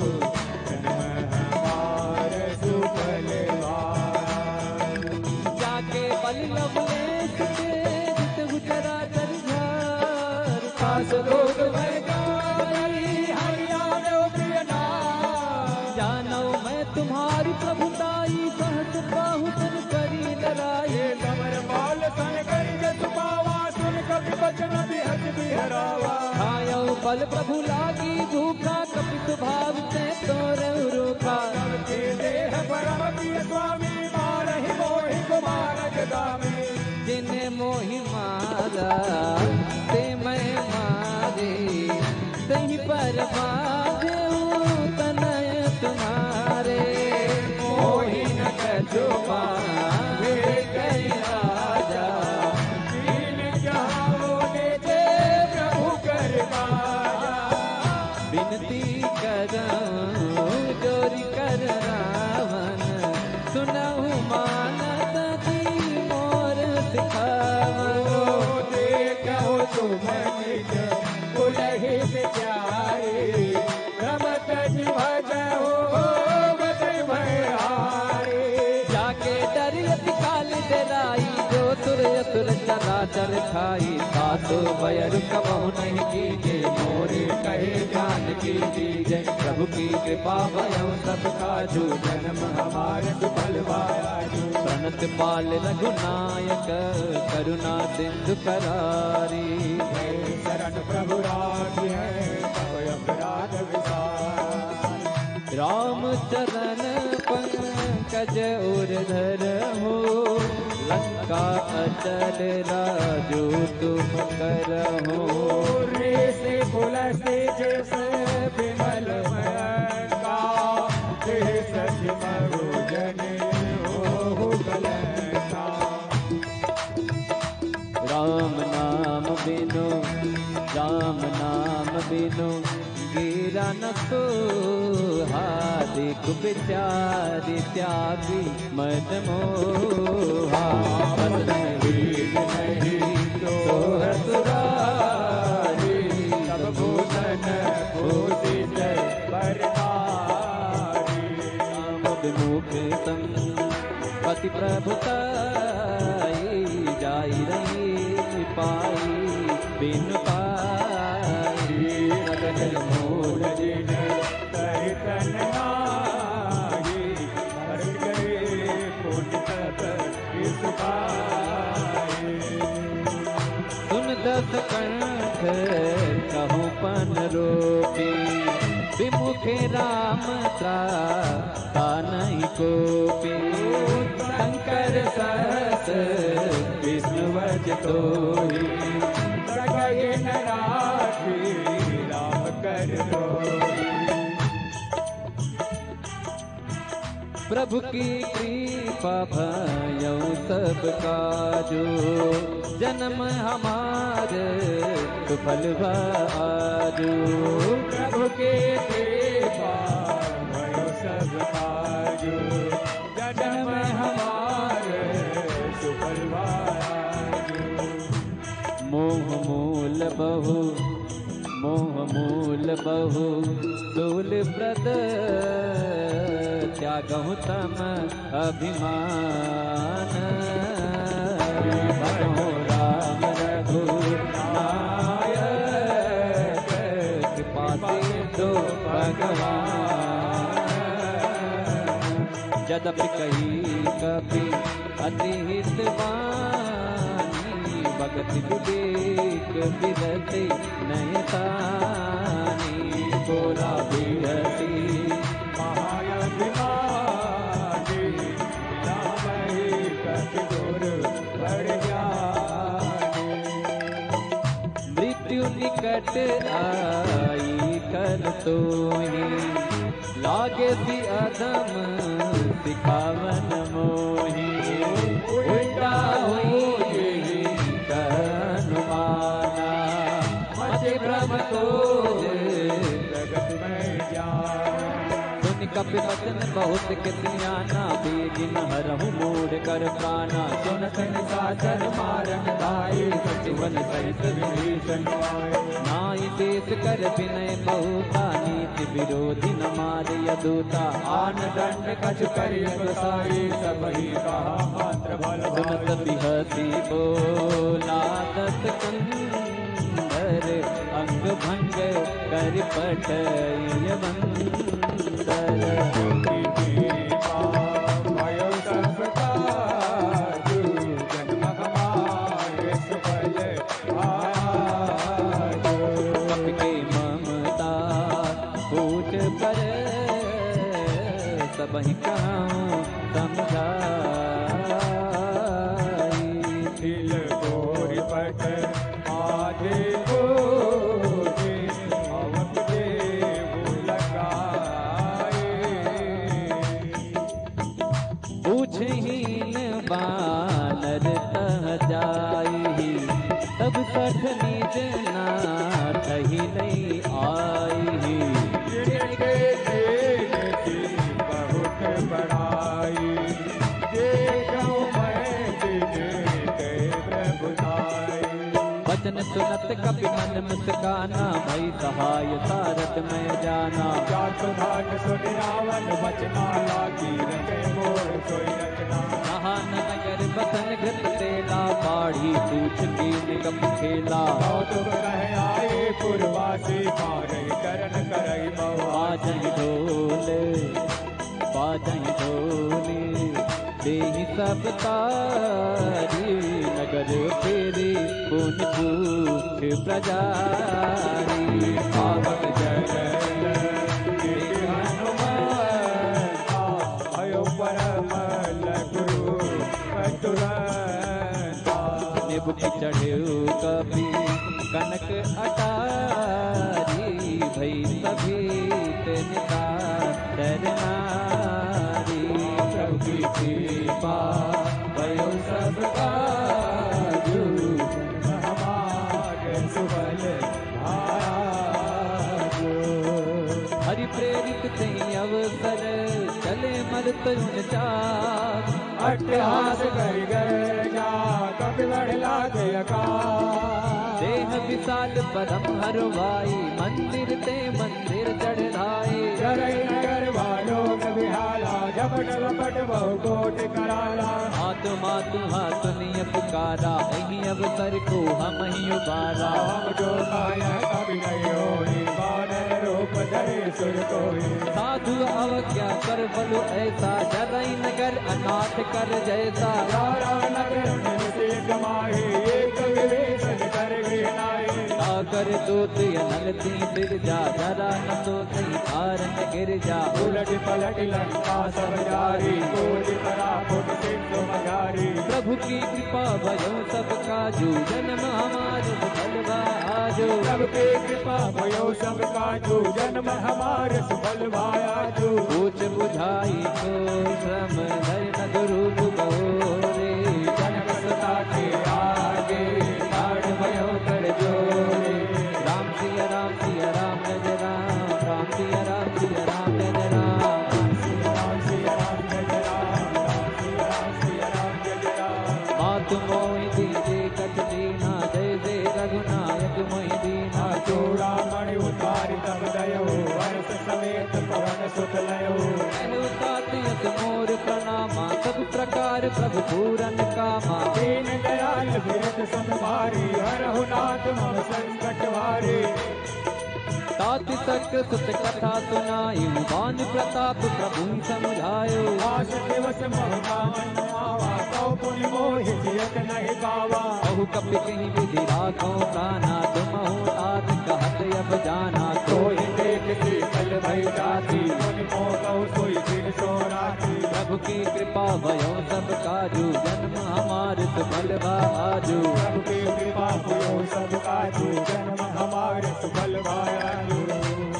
जन्म हमारे सुफल आजू। जाके बल लवलेश के जित गुजरा दरबार। सास लोक में गाई, हरियाणा प्रिय नाम। जानो मैं तुम्हारी प्रभुताई, सहज बाहु सुन करी लड़ाई। ये कमर बाल सन करी जस पावा, सुन कपि बचन बिहज बिहरावा। आयो बल प्रभु लागी भूखा, कपि स्वभाव से तोरे रूखा। कब के देह परम प्रिय स्वामी, मारहि मोहि कुमार जगामी। जिन्हें मोहि मारा ते मैं मारे, सही पर बाजे तनय तुम्हारे। मोहि न कछु पावे कई राजा, दीन जहां जे प्रभु कर काजा। विनती करऊं जोरी कर रावण, सुनहु मानत जी मोर सिखावनु। देखो तुम निज उलहि विचारी, रमत जीव जहो बत भयारी। जाके डर यति काल डराई, जो तुर असुर चराचर खाई। सासु भयर कबहु नहीं कीजे, मोरे कहे जान की दीजे। प्रभु की कृपा भयो सब काजू, जन्म हमारे सुफल आजू। प्रणत पाल रघुनायक, करुणा सिंधु करारी। शरण प्रभु राखी है, तब अपराध विसार। राम चरण पंकज उर्धर हो, लंका अचल राजू तुम करहो। से पुलस्ते जैसे विमल का, सच मरु जने हो गलता। राम नाम बिनु, राम नाम बिनु गिरा न सोहा देख बेचारी त्यागी मद मोहा बदन वीर नहीं सोहसुरारी सब भूषण भूषित बरनारी मुख संग पति प्रभुताई जाई रही पाई बिन पाई नगन मूल जिन सहित नागी हर गए पुण्य तप इसुखाई सुन दस कंठ कहूँ पन रोपी विमुखे राम त्राता नहीं कोपी शंकर सहस विष्णु वच तोहि सकय न राखी राम कर दोहि प्रभु की कृपा भयउ सब काजो जन्म हमारे सुफल आजो प्रभु के कृपा भयउ सब काजो जन्म हमारे सुफल आजो मोह मूल बहु दूल व्रत त्यागहु तम अभिमान भजहु राम रघुनायक कृपा सिंधु भगवान यद्यपि कही कभी अति हितवानी भगति विवेक विरति नयतानी बोला बिरती महायभिमानी राम ही कति गुर बढ़ जानी मृत्यु निकट आई कर तोहि लागे सी अधम सिखावन मोहि उल्टा हुई अनुमाना मचे भ्रम तो जगत में सुन कपि वचन बहुत कितनियाना बेगिन हरहु मूढ़ कर प्राणा सुन साचर मारन दाई सचिवन सहित विभीषण नाई देश कर विनय बहुता नीति विरोधी न मारे यदूता आन दंड कछ करिय गोसाई सबही कहा मात्र भल सुनत बिहसी बोला दस कंदर अंग भंग कर पटय बंदर सबही कहूँ समझाई दिल गोरी पट आधे गोरे अवत देव लगाए पूछहीन बानर तह जाई तब सठ निज नाथ ही नहीं आई वचन सुनत कपि मन मुस्काना भई सहाय सारथ में जाना जात भाग सुन रावण वचना लागी रचे मोर सोई रचना नहान नगर बसन घृत तेला बाढ़ी पूछ की निकम खेला तुम रह आए पुरवासी मारे करन करई बाजहि ढोले देहि सब तारी नगर फेरी पुन पूछ प्रजारी पावन जय हनुमान भयो परम गुरु निबुक चढ़े कभी कनक अटारी भई सभी निका डरनारी प्रभु की कृपा भयो सब काजू हमारे सुबल भाजू प्रेरित ते अवसर चले मरत उन चार अट्टहास कर गर्जा कपि बढ़ लागे अकाल देह विशाल परम हरवाई मंदिर ते मंदिर चढ़ाए चरई नगर वालोक विहाला झपट लपट बहु कोट कराला आत्मा तुम्हा सुनिय पुकारा यही अवसर को हम ही उबारा हम जो पाया कभी नहीं होई बानर रूप धरे सुर कोई साधु अवज्ञा कर बलु ऐसा जरई नगर अनाथ कर जैसा सारा नगर निमिषे कमाए एक विवेचन कर गिनाए कर दूत अनलती फिर जा जरा न तो सही कारण गिर जा उलट पलट लंका सब जारी कोटि परापुट सिंधु मगारी प्रभु की कृपा भयो सब काजू जन्म हमारो सफल आजो प्रभु की कृपा भयो सब काजू जन्म हमारे सफल भायाजू पूछ बुझाई को श्रम धर न गुरु गौरे जनक सता के आगे लाड भयो कर जोरे राम सिया राम सिया राम जय राम राम सिया राम सिया राम जय राम राम सिया राम जय राम राम सिया राम सिया राम जय राम मातु मोहि दीजे कछ दीना जय जय रघुनायक मोहि दीना चूड़ा मणि उतारि तब दयो वर्ष समेत पवन सुत लयो तातियत मोर प्रणामा सब प्रकार प्रभु पूरन कामा दीन दयाल विरत संभारी हरहु नाथ मम संकट हारे ताति सक्र सुत कथा सुनाई बान प्रताप प्रभु समझायो आस दिवस महकावन आवा कौ पुनि मोहि जियत नहीं पावा बहु कपि कहीं विधि राखो प्राणा तुम हो तात कहत अब जाना कोई देख शीतल भई जाती मुनि मोह सोई दिन सोराती प्रभु की कृपा भयो सब काजू जन्म हमारे सुफल आजू प्रभु की कृपा भयो सब काजू जन्म हमारे सुफल भायाजू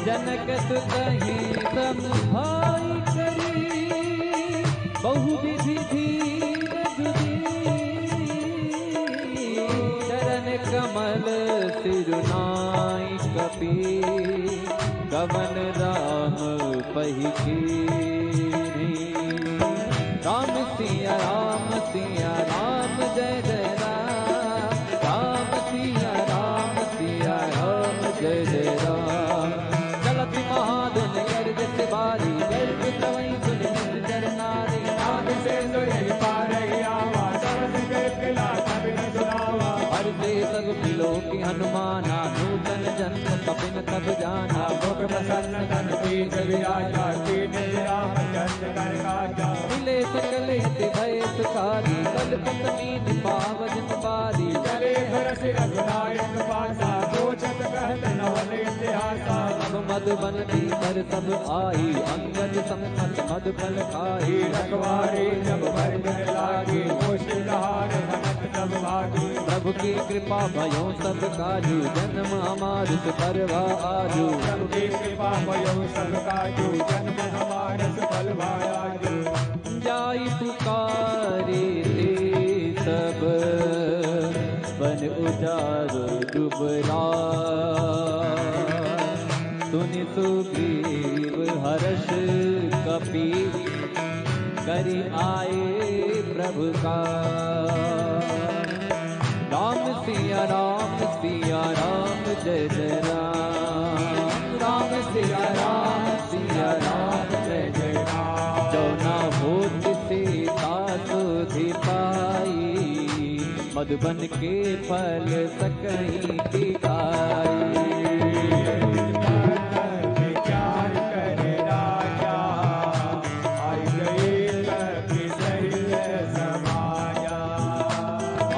जनक सुतहि समभाई करी बहु विधि धीर चरण कमल सिरुनाई कपि गवन राम पही राम सिया राम जय जय राम राम सिया राम जय जय राम चलत महाधुन गर्जत बारी गर्ज प्रवई सुन चरनारी नाद से सुरहि पारहि आवा सरस के किला कबि न सुनावा हर से सब मिलो की हनुमाना नूतन जन्म कपिन तब जाना मुख प्रसन्न तन पीठ विराजा कीन राम चंद्र कर काजा मिले सकल हित भय सुखारी कल पत्नी पावजन पारी चले घर से रघुनायक पासा सोचत कहत नवल इतिहासा अब मधुबन भीतर सब आई अंगद संकट मधुफल खाई रखवारी जब भर लागी मुश्किल हार हनत तब भागी प्रभु की कृपा भयो सब काजू जन्म हमारे सुपरवा आजू प्रभु की कृपा भयो सब काजू जन्म हमारे सफल भायाजू जाई पुकारे ते सब बन उजारो डुबरा सुनि सुग्रीव हर्ष कपि करि आए प्रभु का राम सिया राम जय जय राम राम सिया राम जय जय राम जो न होत सीता सुधि पाई मधुबन के फल सकहीं दिखाई विचार करे राजा आई गई कपि सहित समाया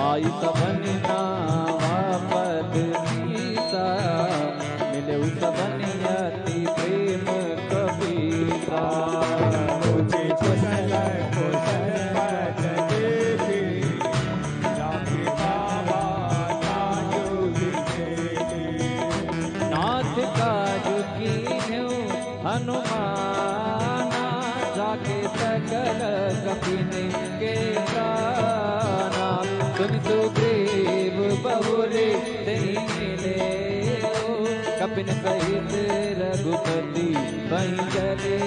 आई सबन नावा पद सीता मिले सबन यति प्रेम कबीरा मुझे कुशल कुशल पद देखी राम बाबा काजू दिखे नाथ काजू कीन्हु हनुमाना जाके सकल कपिन के प्राणा सुन सुग्रीव बहुरे तेहि मिले कपिन सहित रघुपति वहीं चले।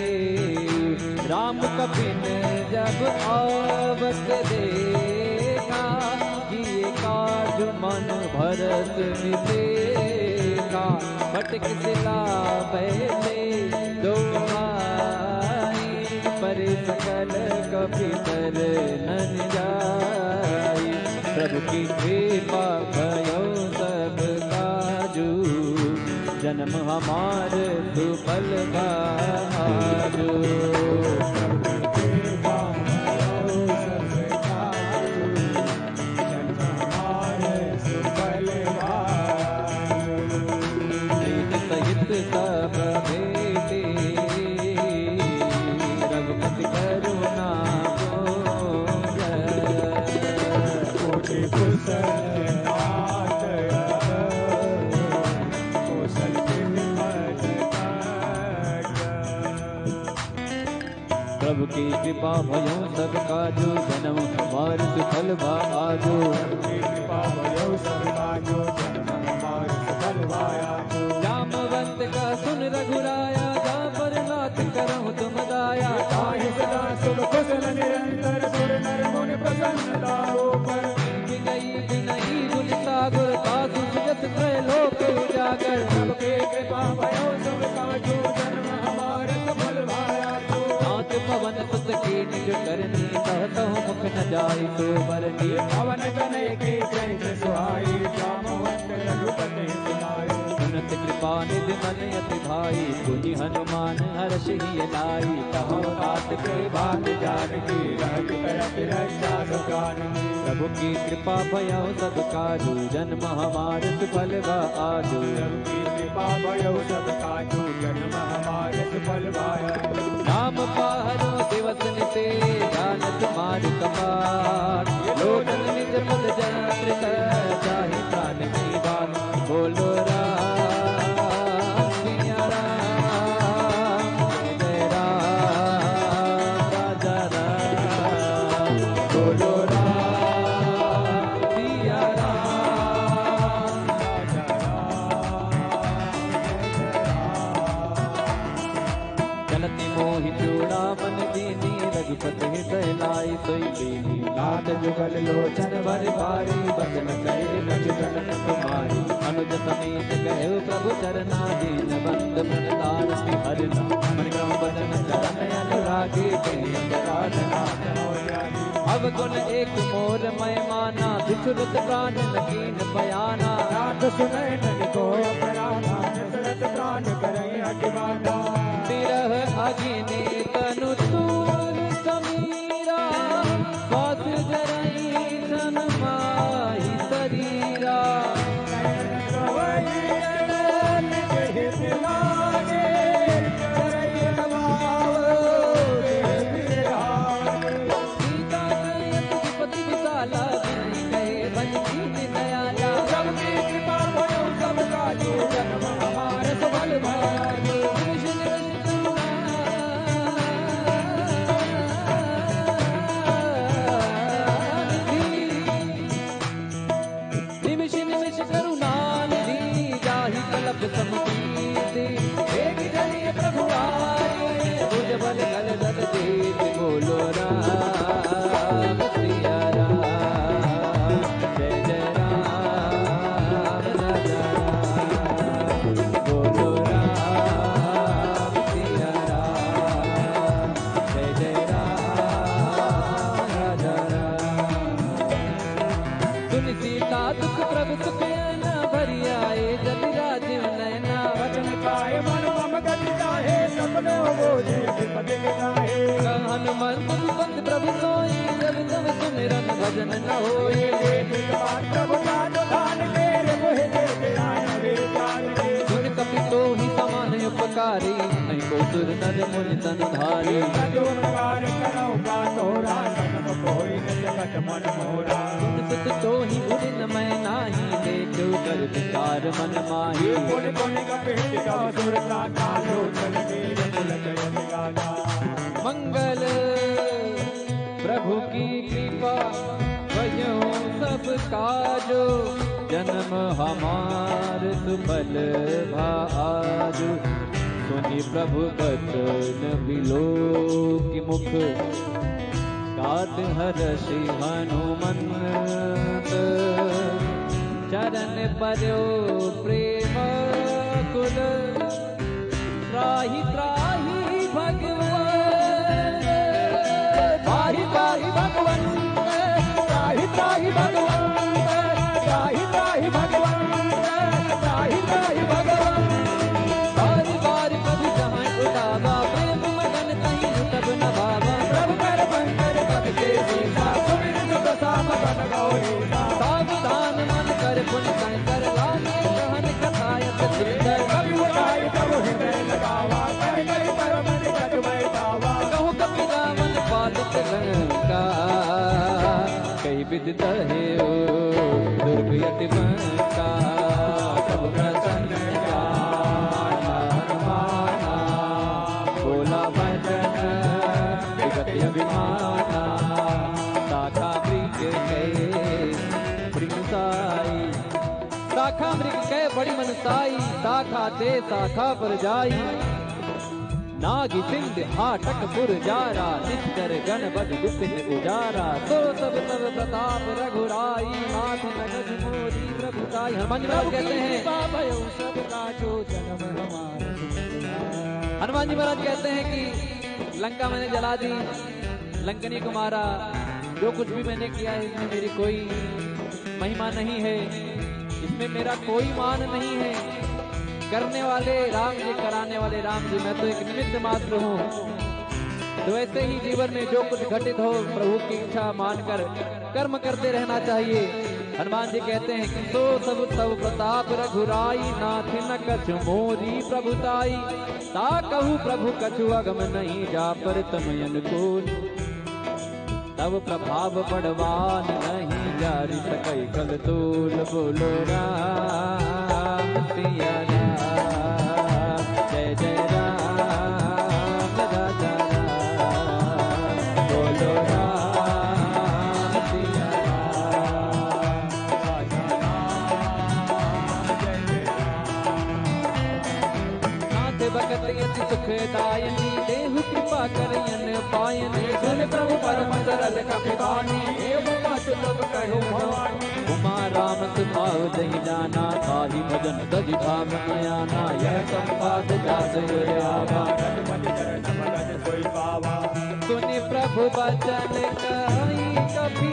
राम कपिन जब आवत देखा, किए काज मन भरत मिलेगा। फटक सिला पहले दो भाई, पर सकल कपितर नन जाई। प्रभु की कृपा भयो सब काजू, जन्म हमार सुफल भाजू। सहित सब बेटे रघुपति करुणा कोटि प्रभु की कृपा भयो सब काजू, जन्म हमार सुफल भाजू। कृपा भयो सब काजू, जन्म हमार सुफल भाजू। जामवंत का सुन रघुराया, जा पर नाथ करहु तुम दाया। ताहि सदा सुख कुशल निरंतर, सुर नर मुनि प्रसन्नता ऊपर। विनयी विनयी गुण सागर, साधु सुजस त्रैलोक उजागर। सबके कृपा भयो सब काजू, जन्म हमार सफल भाजू। नाथ पवन सुत की निज करनी, कहतहु मुख न जाई सो बरनी। पवन तनय के चरित सुहाई, जामवंत रघुपति सुनाई। सुनत कृपा निधि मन अति भाई, पुनि हनुमान हर्ष ही लाई। कहो नाथ के भाग जानकी, रहत करत रक्षा सुखान। प्रभु की कृपा भयो सब काजू, जन्म हमार सुफल आजू। प्रभु की कृपा भयो सब काजू, जन्म हमार सुफल भाजू। नाम पाहरो दिवस निते, जानत मार कपाट। लोचन निज पद जंत्रित, जाहि प्राण की बात। बोलो राम सिया राम, जय राम राजा राम। बोलो राम सिया राम राजा राम। चलती मोहि चूड़ा मन दीनी, रघुपति हृदय लाई सोई दीनी। नाथ जुगल लोचन वर भारी, बदन करे रघुगन कुमारी। अनुज समेत गए प्रभु चरना, दीन बंद प्रदान हरना। मन क्रम बदन चरण अनुरागी, आराधना। अवगुण एक मोर मैं माना, बिछुरत प्राण नकीन बयाना। नाथ सुनय नन को अपराधा, दशरथ प्राण करय अतिवादा। तिरह अग्नि तनु तूल समीरा, स्वास जरई धन माहि शरीरा। सीता कयत विपति विशाला, बिनि कहे बन दीन दयाला। सबकी कृपा भयो सब काजू, जन्म हमार सफल भाजू। निमिष निमिष करुणानिधि, जाहि कलप समुदीति। एक जनि प्रभु आए, भुज बल कल दल देत। बोलो राम सिया राम, जय जय राम राजा राम। बोलो राम सिया राम, जय जय राम राजा राम। सुन सीता दुख प्रभु सुख न भरी आए, जल राजीव नैना। वचन पाए मन मम गति चाहे, सपनो बोझे विपद गिराए। हनुमंत सुपथ प्रभु सोई, जब तब सुमिरन भजन न होई। प्रभु जान दान मेरे मोहि देते आए वे जान के। सुन कपि तो ही समान उपकारी, नहीं को सुर नर मुनि तन धारी। सजोकार करो का तोरा, नम कोई न जगत मन मोरा। सुन सुत तो ही उदिन मैं नाही, देखो कर विचार मन माही। पुनि पुनि कपित का सुरता, कालो चल मेरे कुल जय गाना। मंगल प्रभु की कृपा भयो सब काजो, जन्म हमार सुफल भाजो। सुनि प्रभु बचन बिलो कि मुख गात हर्षि हनुमंत चरण पर्यो प्रेम कुल त्राहि त्राहि भगवान त्राहि त्राहि भगवान त्राहि त्राहि भगवान त्राहि त्राहि भगवान त्राहि त्राहि भगवान बारी बारी प्रभु जहाँ उठावा प्रेम मगन कहीं तब न भावा प्रभु कर बंकर पद के सीता सुमिर सुख साम बन गौरी सावधान मन कर पुन कर लागे कहन कथायत सुंदर कवि उठाई तब हृदय लगावा कर गई परम निकट बैठावा कहूँ कपि रावण पालित लंका कई विदित है ओ दुर्ग यति बंका सब प्रसन्न हनुमाना बोला वचन विगत अभिमाना शाखा मृग साई शाखा मृग के बड़ी मनसाई शाखा ते शाखा पर जाई नागी सिंध हाटक पुर जारा निश्चर गण बद विपिन उजारा तो सब सब प्रताप रघुराई माथ नगज मोरी प्रभुताई। हनुमान जी महाराज कहते हैं हनुमान जी महाराज कहते हैं कि लंका मैंने जला दी लंकनी को मारा जो कुछ भी मैंने किया है इसमें मेरी कोई महिमा नहीं है इसमें मेरा कोई मान नहीं है करने वाले राम जी कराने वाले राम जी मैं तो एक निमित्त मात्र हूँ। तो ऐसे ही जीवन में जो कुछ घटित हो प्रभु की इच्छा मानकर कर्म करते रहना चाहिए। हनुमान जी कहते हैं कि सो सब सब प्रताप रघुराई नाथि न कछु मोरी प्रभुताई ता कहू प्रभु कछु अगम नहीं जा पर तमयन को तब प्रभाव बढ़वान नहीं जारी सकई कल तूल बोलो राम सिया राम जय जय राम राजा राम बोलो राम सिया नाथ भगत यति सुखदायनी देहु कृपा करयन पायन सुन प्रभु परम सरल कपिवानी एवं सुलभ कहो भवानी उमा राम सुभाव दही जाना ताहि भजन दधि भाव नयाना यह संपाद जास आवा सुनि प्रभु बचन कहि कपि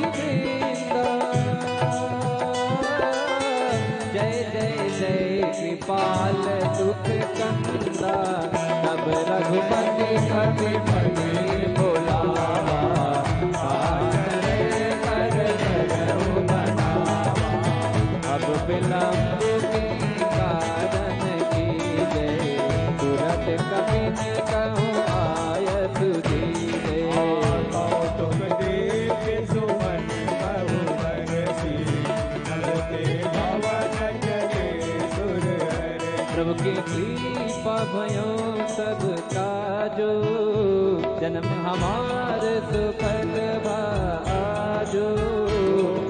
जय जय जय कृपाल दुख कंदा तब रघुपति कपि पति बोलावा अब विलंब के कारण की जय तुरंत कपि कहूँ आय सुधीरे तुम देख सुमन बहु बरसी नलते भवन जगे सुर प्रभु की कृपा भयो सब काजो जन्म हमार सुफल भाजो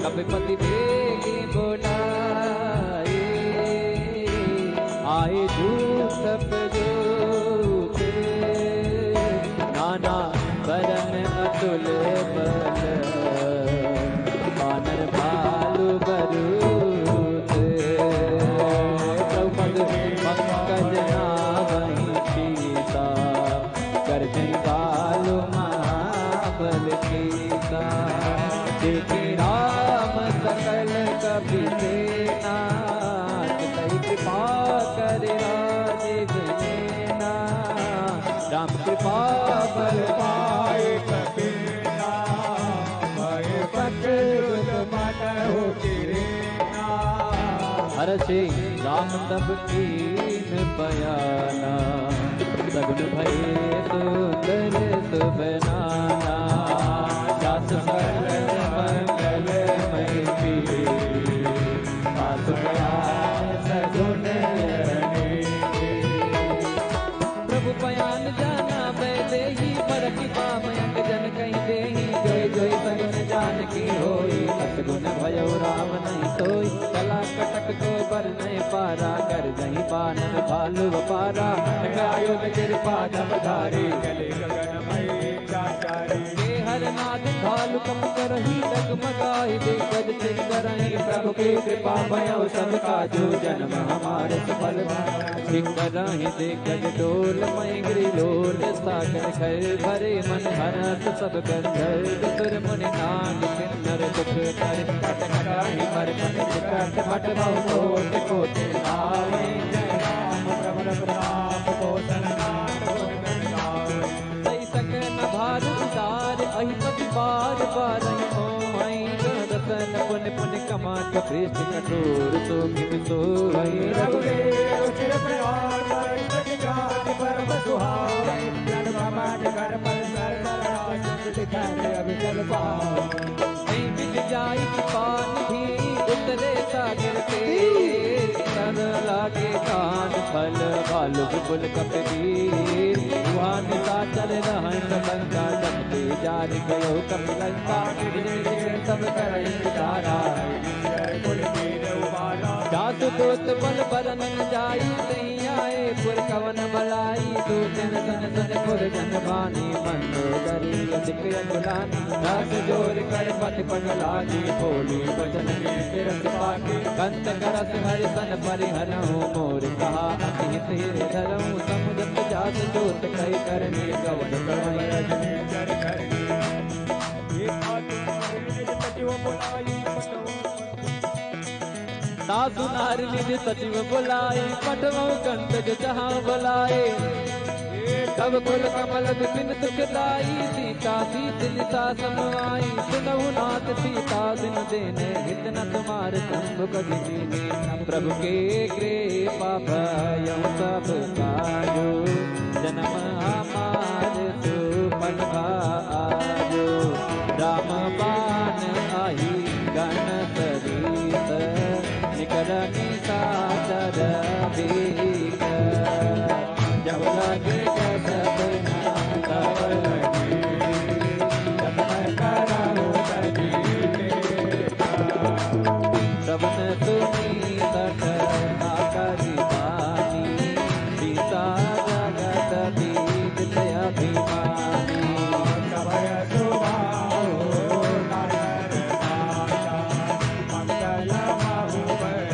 कपिपति देगी बोलाए आए झूठ सब जोते नाना बरन अतुल बल बानर भालू बरूद प्रभु पंकज नावहि सीता कर जय बालू महाबल सीता देखे राम सकल कपि सेना कई कृपा करे राजीव नेना राम कृपा बल पाए कबीरा मैं पकड़ मन हो गिरेना हर्षि राम तब कीन बयाना सगुन भय सुंदर सुबनाना जास मंगल मय सगुन प्रभु बयान जाना बैदे ही पर कृपा मयंक जन कहीं दे जोई जोई सगुन जानकी होई, सतगुण भयो राम नहीं सोई। कला कटक को बर नहीं पारा, कर जही बानन भालु पारा। आयुध कृपा जब धारी, गले गगनमयी चाचारी। हर नाद भालु कप करही, डगमगाहि दिग्गज चित करही। प्रभु की कृपा भयो सब काजू, जन्म हमारे सफल ठीक करही। दिग्गज डोल मय गिरि लोल, सागर खर भरे मन हरस सब गंधर्व। सुर मुनि नाग किन्नर दुख कर, कट कटाहि मर मन विकट। मट बहु कोटि कोटि नावै, जय राम प्रभु रघुनाथ कौशल नाथ गुण गावै। सही सकन भार उतार, अहिपति बार बार मोहि। रतन पुन पुन कमात, पृष्ठ कठोर तो किम सोई। रघुवीर रुचिर प्रहार, परम जाति परम सुहावै। जन कमाट कर पर सर बराज, दिखाए अभिचल पावै। मिल जाई पान भी उतरे सागर से, तर लागे कान फल भालु विपुल कपीर। वहाँ निशा चल रहन लंका, जपते जारी गयो कपिलंका। सब करई विचारा, जासु दोत बल बरन जाई। नहीं आए पुर कवन बलाई, दो दिन सन सन पुर जन बानी। मंदोदरी अधिक अकुलानी, रस जोर कर पति पग लागी। बोली वचन के रस पाके, कंत करस हरि सन परिहरहु। मोर कहा अति हित धरहु, समुद्र जात जोत कई करने। गवन प्रवण रजनी जर करनी, सासु नार निज सचिव बुलाए, पठवो कंत जो जहाँ बुलाए। तब कुल कमल विपिन सुखदाई, सीता सीत निशा समाई। सुनहु नाथ सीता दिन देने, हित न तुम्हार शंभु कभी दीने। प्रभु के कृपा भयउ सब काजो, जन्म हमार सुपन भाजो। राम बाण आही गण सरीस, निकरनी सादर बीक। जब लगे सब तब लगे, जब कराओ श्रवण सुनी सठ आकरि बानी। सीता जगत बीत अभिमानी, कवय सुभाओ नायर राजा। मंगल बाहुबल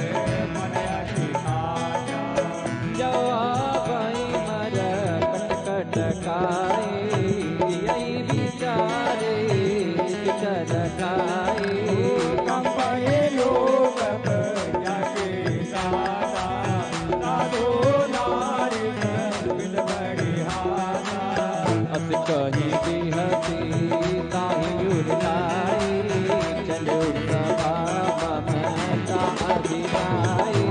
मन अति आजा। जवाबई मर कट काए, यही विचारे विचर खाए। कंपये लोक जाके सारा, साधो नारी बिन बड़िहारा। अस कही बिहसी ताहि उड़ाई, चलो सभा ममता अधिराई।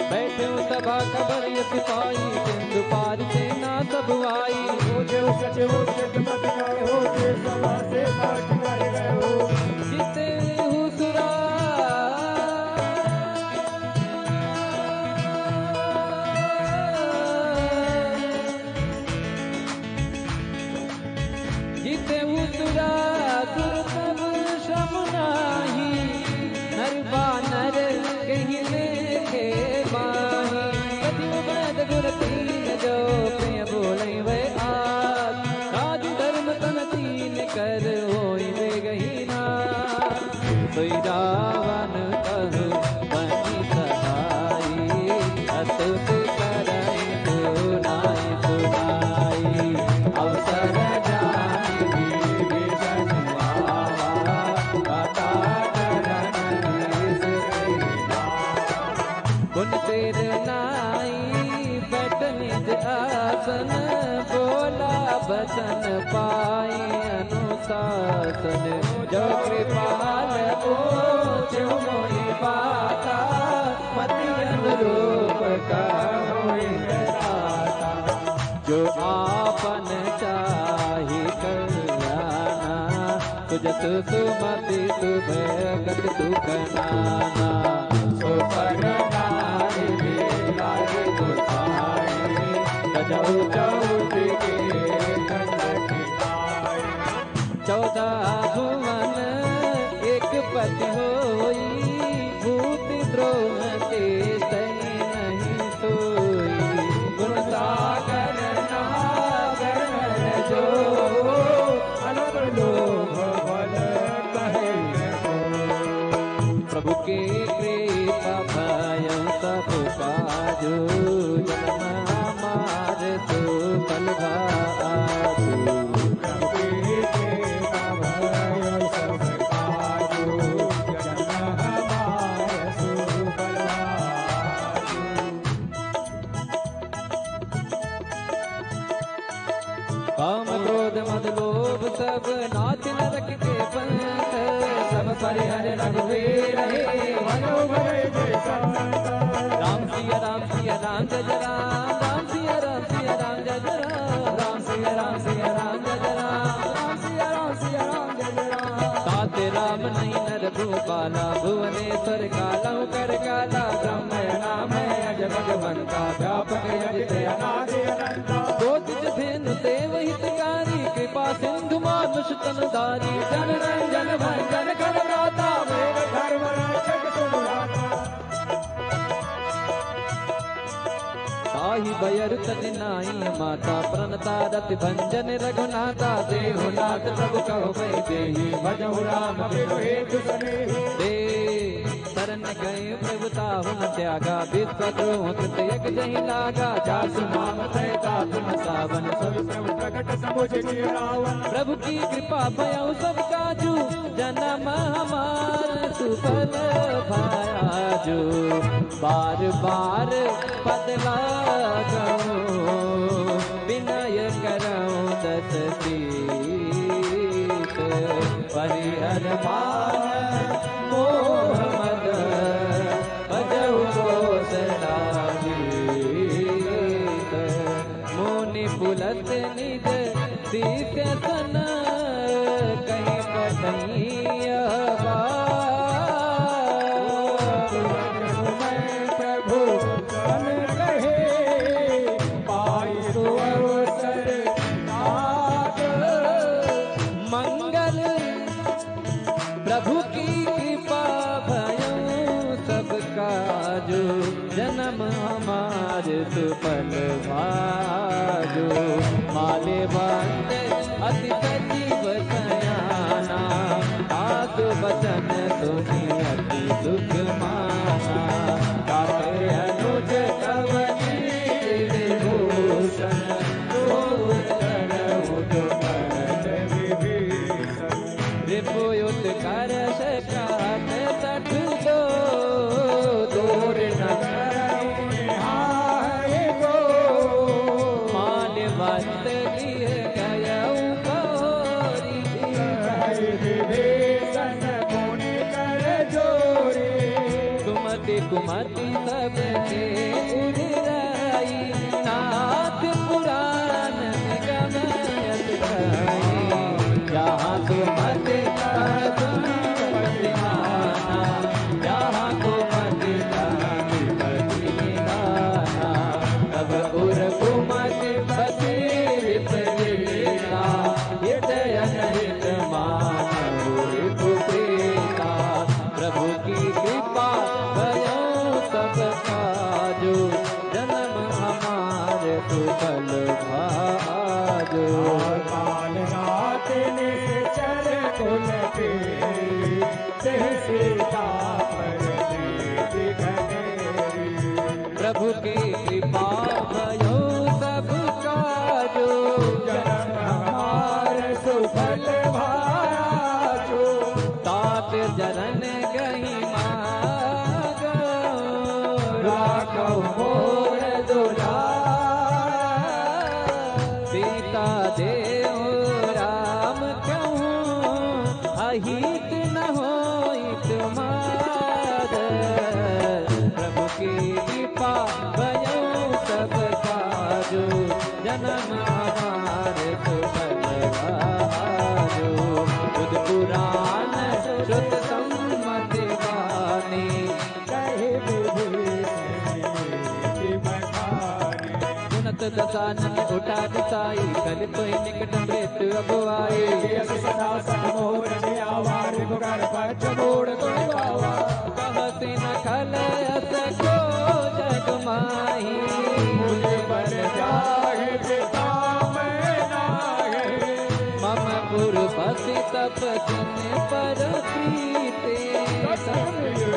बैठे सभा कबर सिपाही, सिंधु पार सेना सब आई। जो सचिव खिदमत कर हो, जे सभा से पाठ कर गए हो। जिते हुसुरा जिते हुसुरा सुर तब श्रम नाही। नर बानर कहीं लेखे बाही, सचिव वैद गुर तीन जो प्रिय बोले वे आज। राज धर्म तन तीन कर होई वे गहीना। सोई रावण कहु बनी सहाई, अतुत करई सुनाई सुनाई। अवसर जानी विषण आवा, कथा करन गुण तेर नाई। बैठ निज आसन, बोला बचन पाई अनुशासन। जो कृपाल पूछ मोहि पाता, पति अनुरूप कहोइ दाता। जो आपन चाहि कल्याणा, तुझ सुमति शुभ गत दुख नाना सो पर नारी लागे गोसाई बजाऊ चौथ के खंडक नाई 14 भुवन एक पति होई भूत द्रोह के सही नहीं सोई गुण सागर नागर जो अलग लोभ बल कहे प्रभु के कृपा भय सब काजू जन्म हमार तो बलवाजू काम क्रोध मद लोभ सब नाच नरक के पंथ सब परिहर रघुवीर हे मनो भरे जय संत राम सिया राम जय राम राम सिया राम जय राम राम सिया राम जय राम राम सिया राम जय राम ताते राम नहीं नर भूपाला भुवनेश्वर काला कर काला ब्रह्म नाम है अज भगवंता व्यापक अजित अनादि अनंता ज्योतिष धेनु देव हितकारी कृपा सिंधु मानुष तनधारी जन रंजन भंजन कर राता मेरे धर्म रक्षक सुभ्राता ताहि बयर तज नाई माता प्रणता रति भंजन रघुनाथा देहुनाथ प्रभु कहो भई देहि भजहु राम बिनु हेतु सनेहि दे शरण गए प्रभुता हुन त्यागा विश्वद्रोह कृत यज्ञ जहि लागा जासु नाम त्रैता तुम सावन सब सब प्रकट समुझ रावण प्रभु की कृपा भयउ सब काजू जन्म हमार सुफल भायाजू बार बार बदला विनय करऊं दस सीत परिहर मान मोह मद भजऊ घोषणा गीत मुनि पुलत निज शीश सन कहीं कहीं प्रभु कन कहे पाई तो अवसर नाग मंगल प्रभु की कृपा भयऊ सब काजू जन्म हमार सुफल भाजू माले बंद अति सजीव सयाना आसु बचन सुनी अति दुख माना काटे अनुज कवनी विभूषण विपुयुत कर सकात सठ दो दूर न मान वस्त लिए गयऊ गौरी सुमति कुमति सबके उड़ाई नाथ पुराण गमयत गाई जहाँ सुमति जहाँ कुमति तब उर कुमति पति विपरीता हित अनहित मान प्रीता प्रभु की कृपा भयो सब काजो जन्म हमारे सुफल भाजो प्रभु की कृपा भयो सब काजो सुफल भाजो तात जरन गही मागो राखो मोर दुला सीता देव राम कहूँ अहित न होइत माद प्रभु की कृपा भयो सब काजो जन्म हमारे सुफल भाजो बुध पुराण कानन उठा दिसाई, कलिप निकट मृत्यु अब आई। सदा सतमोर आवार पुकार पच मोड़ कोई बावा, कहते न खल सको जग माही, मुझे बन जाए पिता मैं नाहे। मम पुरपति तपस्विन पर प्रीते,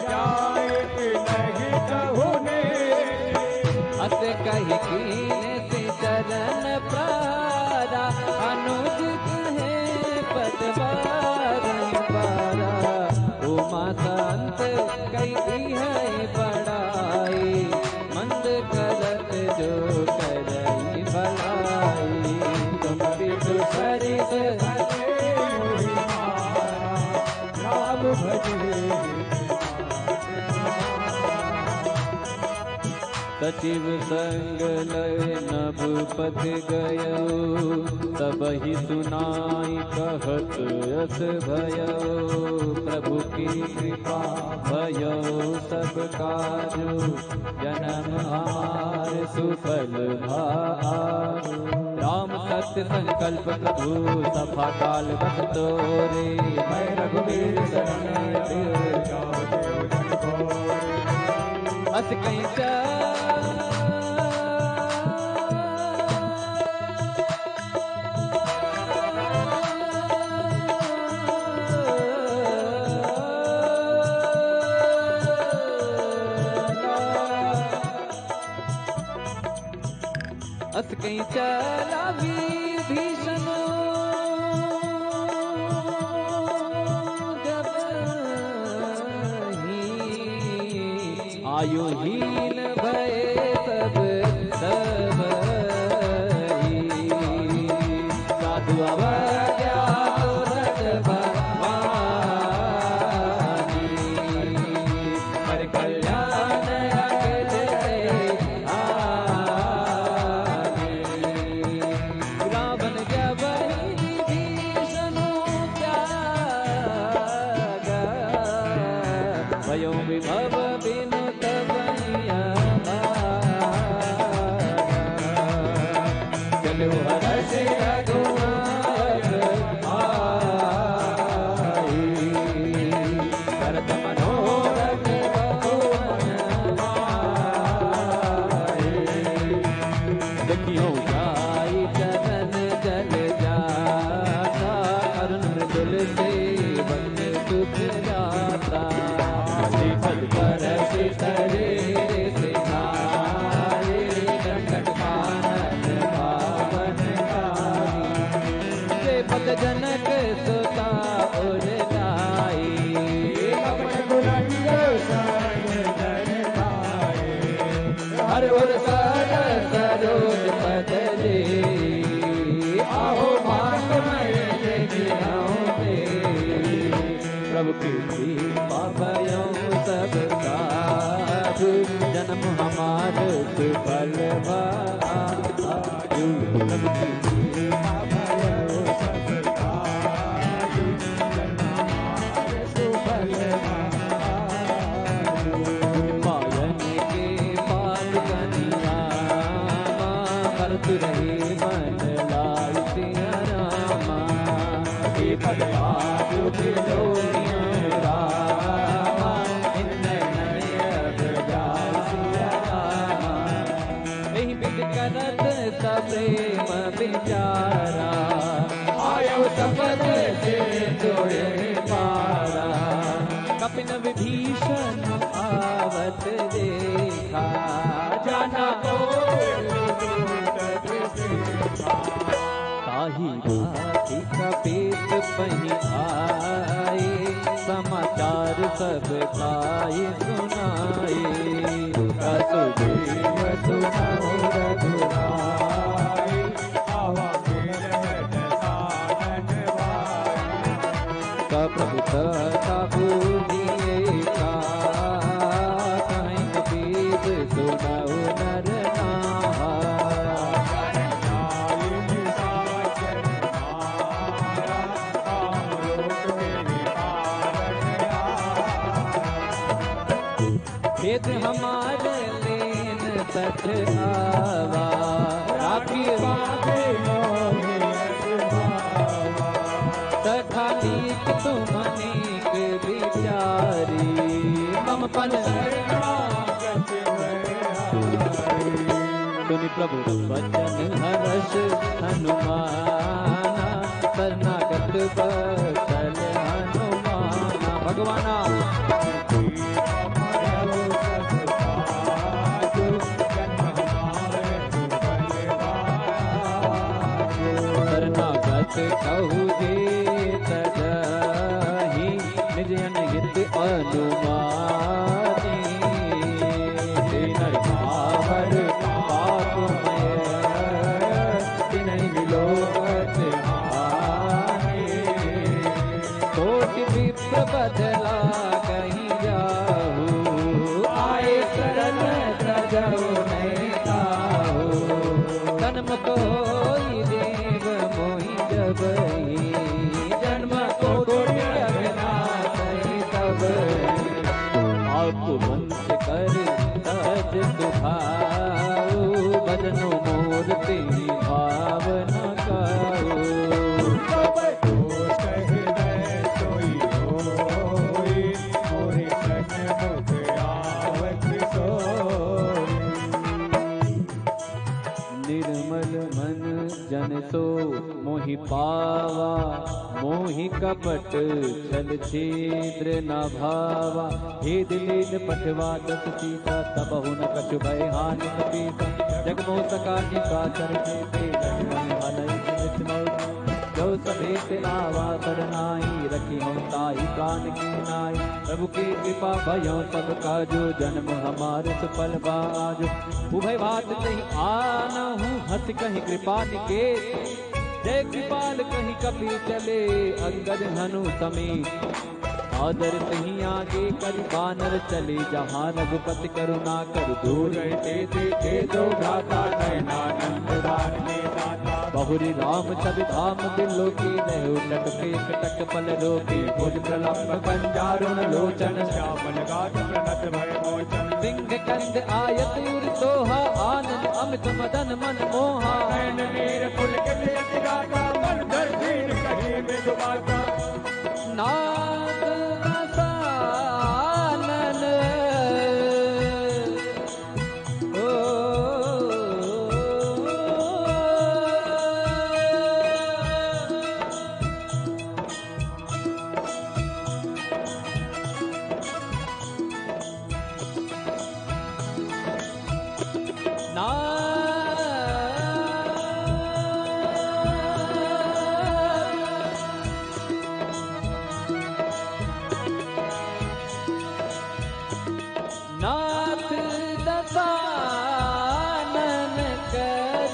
जाए नहीं कहूने, अस कही कीने से चरण प्रारा, अनुज कहे पद बारंबारा। उमा संत कही है बड़ाई, मंद करत जो करई भलाई। तुम विदु सरिस राम भजे सचिव संग लय नभपत गयो, सबहि सुनाई कहत यस भयो। प्रभु की कृपा भयो सब काजु, जन्म हमार सुफल भारु। राम सत्य संकल्प प्रभु सफा काल बस तोरे, मैं रघुवीर शरण अस कहीं अस कहीं चला वीर भीषण, जब ही आयु हीन भय सब सब साधु अवज्ञा तुरत भवानी, पर कल्याण अखिल रावण जब भीषण त्यागा, भयो विभव बिनु तबनिया चलो हर्ष रघुनायक आई, भरत मनोरथ बहुमन माई। देखियो जाई चरण जल जाता, अरुण मृदुल सेवन सुख जाता। पद पर शरीर से नारे, दंडक कानन पावन कारी। पद जनक सुता उर लाई, अपने बुलंद शरण जन पाए। हर उर सर सरोज पद दे, आहो मान मैं प्रभु की कृपा भयो सब काजु, जन्म हमार सुफल भाजु। प्रभु की कृपा भयो सब काजु, जन्म हमार सुफल भाजु। पायन के पाद कनियामा, भरत रहे मन लाल सिया रामा। हे भगवान बिलो रामा, इन्नय नयन जाय सिया रामा। एहि बिद करत सप्रेम विचारा, आयो सपद से जोड़े पारा। कपिन विभीषण आवत देखा, जाना को ताही राखी कपीत पही आए, समाचार सब खाई सुनाए। असुदेव सुनाओ रघुराई, आवा मेरे साधन वाई। प्रभु कथा बूझिए का, कहीं कपीत सुनाओ नर नाहा। खेत हमारे लेन सठ आवा, राखी पापी मोहि सखा नीक तुम अनेक विचारी मम पन सुनि प्रभु वचन हर्ष हनुमाना शरणागत बचल हनुमाना भगवाना शरणागत कहु जे तजहि निज अनहित अनुमानी नर भावर पापमय तिन्हि विलोकत हानि कोटि विप्र बदला कहीं जाहु आए शरण तजहु नहीं ताहु जन्म कोई देव मोहि जबहि जन्म कोटि अघनाथहि तब आप वंश कर तज सुभाऊ भजनो मूर्ति भावना काऊ निर्मल मन जन सो मोहि पावा मोहि कपट छल छिद्र न भावा हे दिलीन पटवा दस सीता तबहु न कछु भय हानि पीसा जगमोह सका निकाचर के जो सभेत आवा सरनाई रखी हम ताई प्राण की नाई प्रभु की कृपा भयो सब काजो जन्म हमारे सुफल बाजो उभय बात नहीं आना हूँ हंस कहीं कृपा निकेत जय कृपाल कहीं कपि चले अंगद हनु समेत आदर कहीं आगे कर बानर चले जहाँ रघुपति करुणा कर दूर रहते देखे दो भ्राता नयनानंद दान में दाता बहुरी राम सब धाम दिलो की लहु टटके कटक पल रोके भुज प्रलंब कंजारुण लोचन श्यामल गात प्रणत भय मोचन सिंह कंद आयत उर सोहा आनंद अमित मदन मन मोहा नयन नीर पुलकित यति गाता मन धर धीर कहीं में डुबाता नाद रसानन ओ नाथ दसानन कर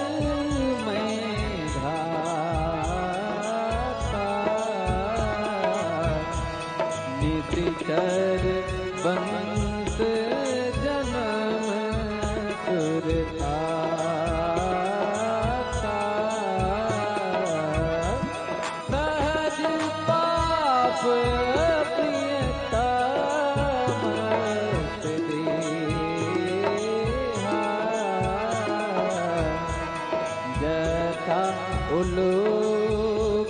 मैं घाता निश्चर बंस जन्म सुरता सहज पाप उलो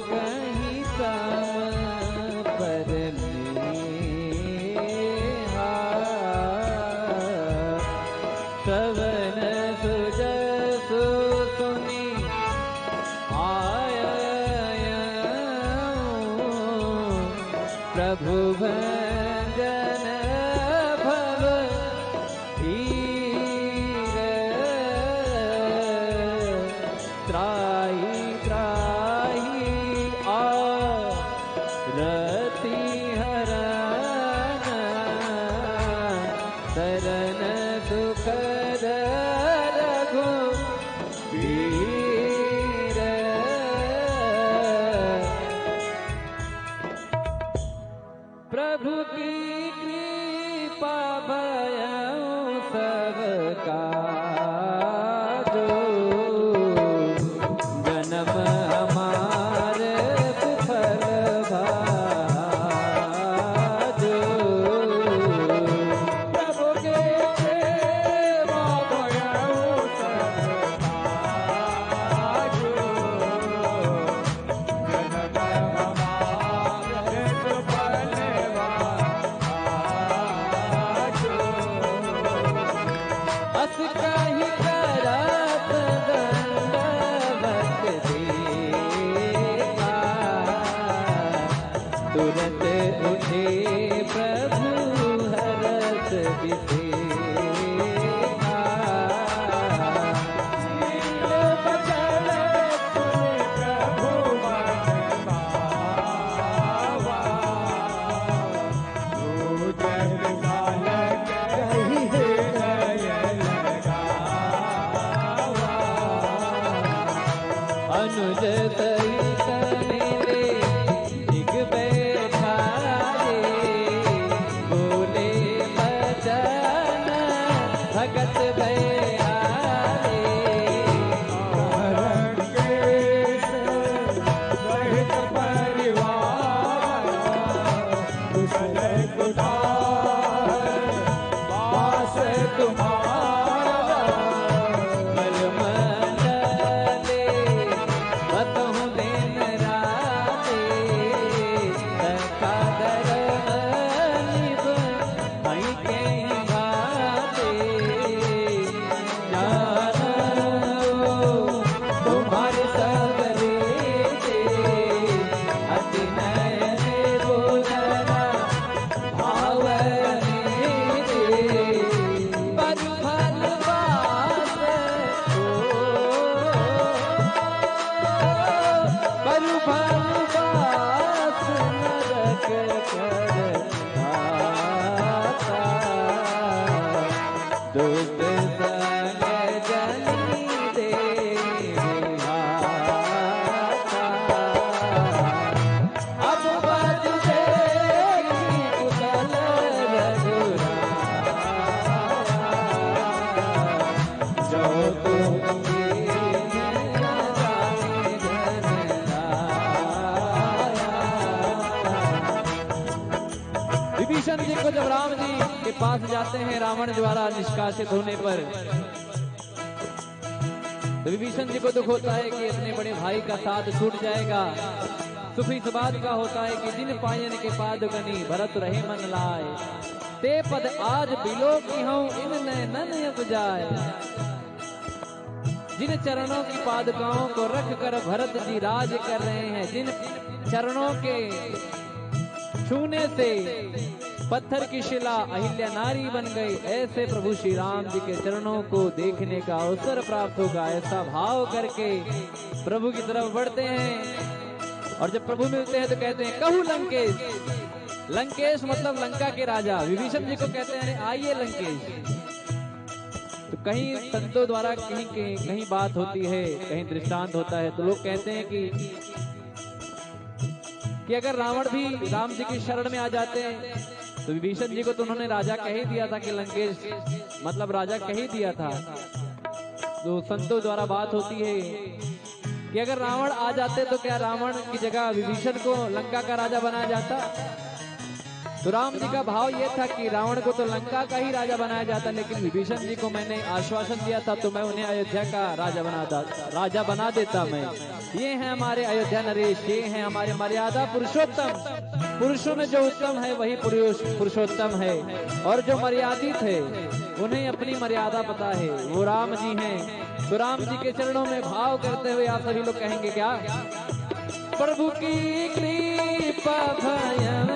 कहीं सम पर सवन सुजसु सुनी आय प्रभु भजन भव धीर त्राहि त्राहि आरती हरण शरण सुखद रघुवीर प्रभु की कृपा भयउ सब काजो जन्म हमारे सुफल भाजो प्रभु के सेवा भयउ सब तुरंत उठे प्रभु हरत विशेखा। बचन सुने प्रभु मन भावा, जन बालक कही हृदय लगावा। अनुज सहित मेरे दिग बैठा रे, बोले बचन भगत भैया रे। हरण केश सहित परिवार, कुशल कुठार वास तुम्हारा। मलमंडले बतहु दिन राते, सखादर निभ भई के भाते। जानो तुम्हारे सब रीते, अति नयन बोलना भावने दे। पर फल बास को, पर फल बास नरक कर आता। दुष्ट संग जनी दे विहाता। अब बज देगी कुशल रघुराया, जो तुमके जाने जनराया। विभीषण जी को जब राम जी के पास जाते हैं रावण द्वारा निष्कासित होने पर, तो विभीषण जी को दुख होता है कि अपने बड़े भाई का साथ छूट जाएगा। सुख इस बात का होता है कि जिन पायन के पादुकनी भरत रहे मन लाए, ते पद आज बिलो की हूं इन नैनन उपजाए। जिन चरणों की पादुकाओं को रख कर भरत जी राज कर रहे हैं, जिन चरणों के छूने से पत्थर की शिला अहिल्या नारी बन गई, ऐसे प्रभु श्री राम जी के चरणों को देखने का अवसर प्राप्त होगा। ऐसा भाव करके प्रभु की तरफ बढ़ते हैं, और जब प्रभु मिलते हैं तो कहते हैं कहू लंकेश। लंकेश मतलब लंका के राजा। विभीषण जी को कहते हैं आइए लंकेश। तो कहीं संतों द्वारा कहीं बात होती है, कहीं दृष्टांत होता है, तो लोग कहते हैं कि अगर रावण भी राम जी की शरण में आ जाते हैं, तो विभीषण जी को तो उन्होंने राजा कह ही दिया था कि लंकेश मतलब राजा कह ही दिया था। तो संतों द्वारा बात होती है कि अगर रावण आ जाते तो क्या रावण की जगह विभीषण को लंका का राजा बनाया जाता? तो राम जी का भाव ये था कि रावण को तो लंका का ही राजा बनाया जाता, लेकिन विभीषण जी को मैंने आश्वासन दिया था तो मैं उन्हें अयोध्या का राजा बना देता मैं। ये हैं हमारे अयोध्या नरेश, ये हैं हमारे मर्यादा पुरुषोत्तम। पुरुषों में जो उत्तम है वही पुरुषोत्तम है, और जो मर्यादित है उन्हें अपनी मर्यादा पता है, वो राम जी हैं। तो राम जी के चरणों में भाव करते हुए आप सभी लोग कहेंगे क्या? प्रभु की कृपा भयं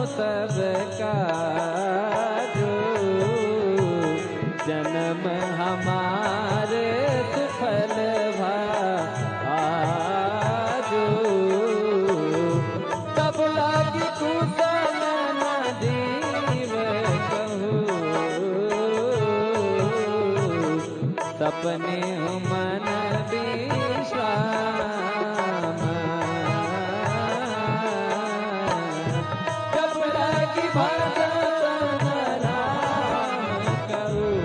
सबका जो, जन्म हमारे सुफल भाजो। तब लागी कुशल न जीव कहूँ, सपने मन विश्राम। जब लागी भगत राम कहूँ,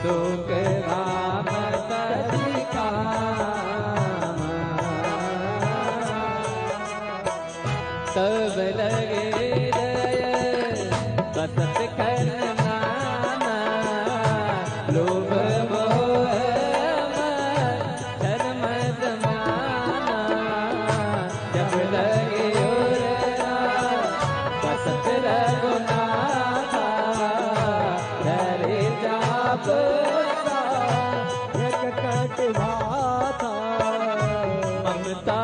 सुख राम तति काम। तब लगे दय बसत करना, लोभ मोह मत्सर मद माना। जब लगे बसत रघुनाथा, धरे जाप एक कटवा था ममता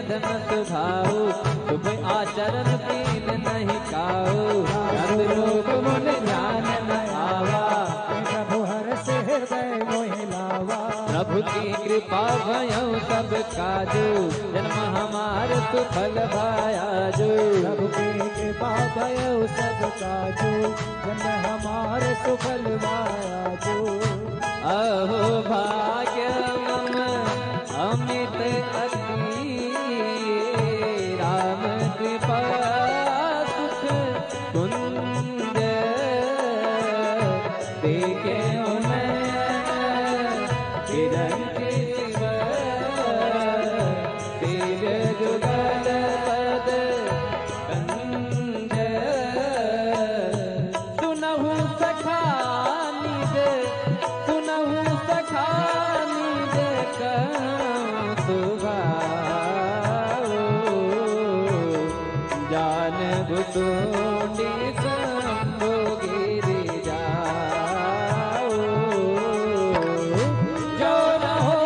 अधम सुभाऊ शुभ आचरण कीन नहीं काऊ रत लोक मुन ध्यान न आवा प्रभु हर से हृदय मोहि लावा प्रभु की कृपा भयउ सब काजू जन्म हमार सुफल भायाजू प्रभु की कृपा भयउ सब काजू जन्म हमार सुफल भायाजू अहो भाग्य मम अमित अति राम कृपा सुख कुंज देखे किरण शिव तेज जुगल पद कंज सुनहु सखा निज सुनहु सखा निज सुभाओ जान भुसुंडी शंभु गिरि जाओ जो न हो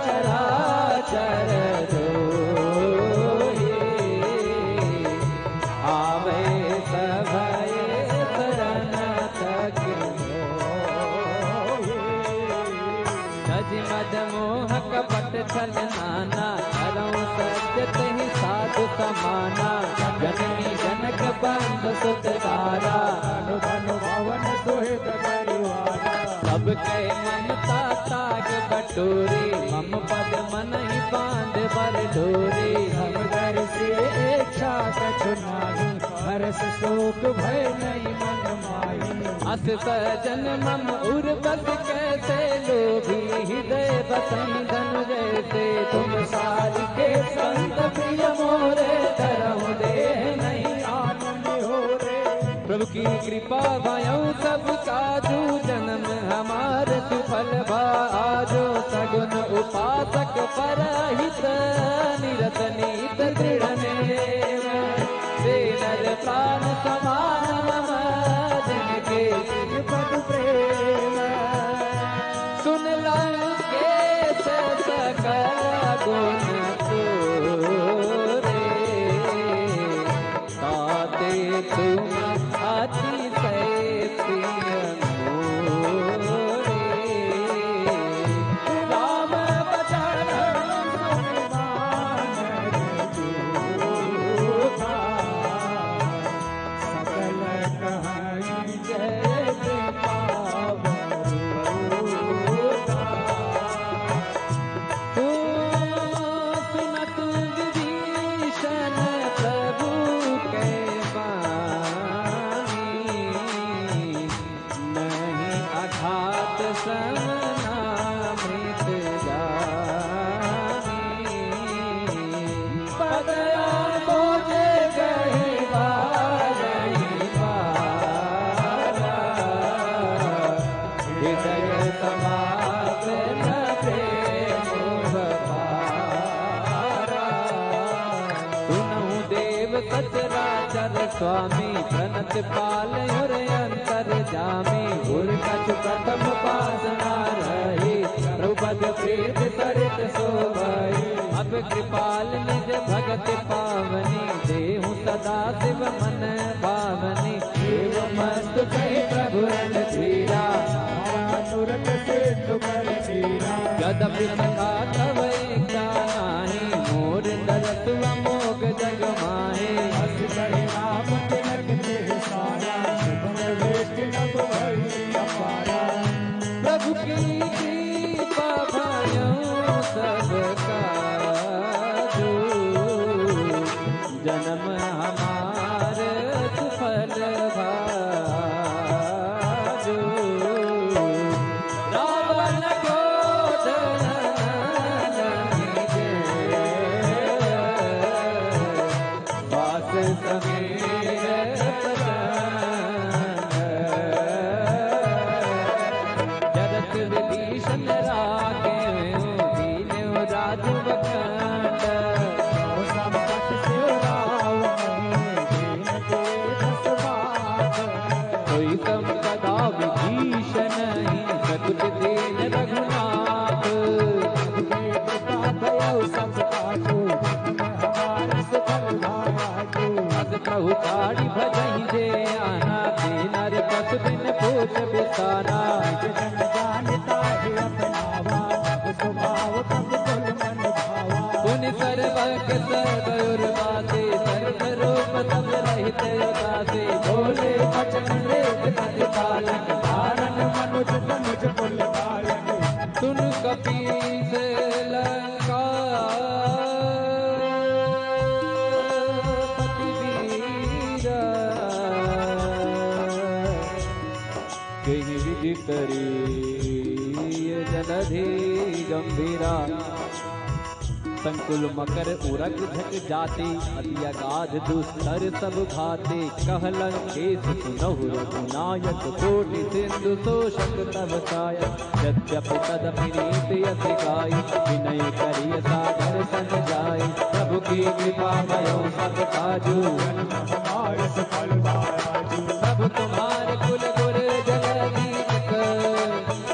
चराचर जोहि आवे सभय शरण तक मद मोह कपट छल नाना करऊं सत्य तहि साधु समाना जननी जनक बंध सुत तारा धनु धनु भवन सुहित परिवारा सबके ममता ताग बटोरी मम पद मन ही बांध बर डोरी हम घर से इच्छा कछु नाही हर्ष शोक भय नहीं मन माही अस सजन मम उर बस कैसे लोभी हृदय बसई धनु जैसे तुम सारी के संत प्रिय मोरे धरहु देह नहीं आनंद हो रे प्रभु की कृपा भयउ सब काजू जन्म हमार सुफल भाजो सगुन उपासक परहित निरत नीत दृढ़ नेम से नर प्राण समान मम जिनके पद प्रेम सुन लं के सकल गुण तोरे ताते तुम अतिशय प्रिय मोरे राम बचन सकल कहानी जय सुनत विभीषण प्रभु के बानी नहीं अघात समनामृत जानी पदया बोझे गही बारही बारा हृदय समागम प्रेम बपारा सुनहु देव सचराचर स्वामी प्रणत पाल और अंतर जामी उर कछु प्रथम पासना रही प्रभुपद प्रीत सरित शोभई अब कृपाल निज भगत पावनी देहु सदा शिव मन भावनी देव मस्त कही प्रभु रन धीरा तुरंत से तुकर चीरा गदपि सखा तव एकता नाही मोर दरस अमोघ जग माहे हस बड़े राम तिलक ते सारा शुभ वेष्टि नभ भई अपारा प्रभु की कृपा भयउ सब काजू जन्म हमार बक सगुर बासे सर्व रूप सब रहित उदासे बोले बचन वेद कति पालन धारण मनुज तनुज कुल धारण सुन कपीस लंका पति वीरा कहीं विधि करी जलधि गंभीरा संकुल मकर उरग झक जाते अति अगाध दुस्तर सब भाते कहलन केस सुनहु रघुनायक कोटि सिंधु शोषक तब सायक यद्यपि तदपि नीति अति गाई विनय करिय सागर सन जाय प्रभु की कृपा भयो सब काजू हमारे सफल बाजू प्रभु तुम्हारे कुल गुर जलधि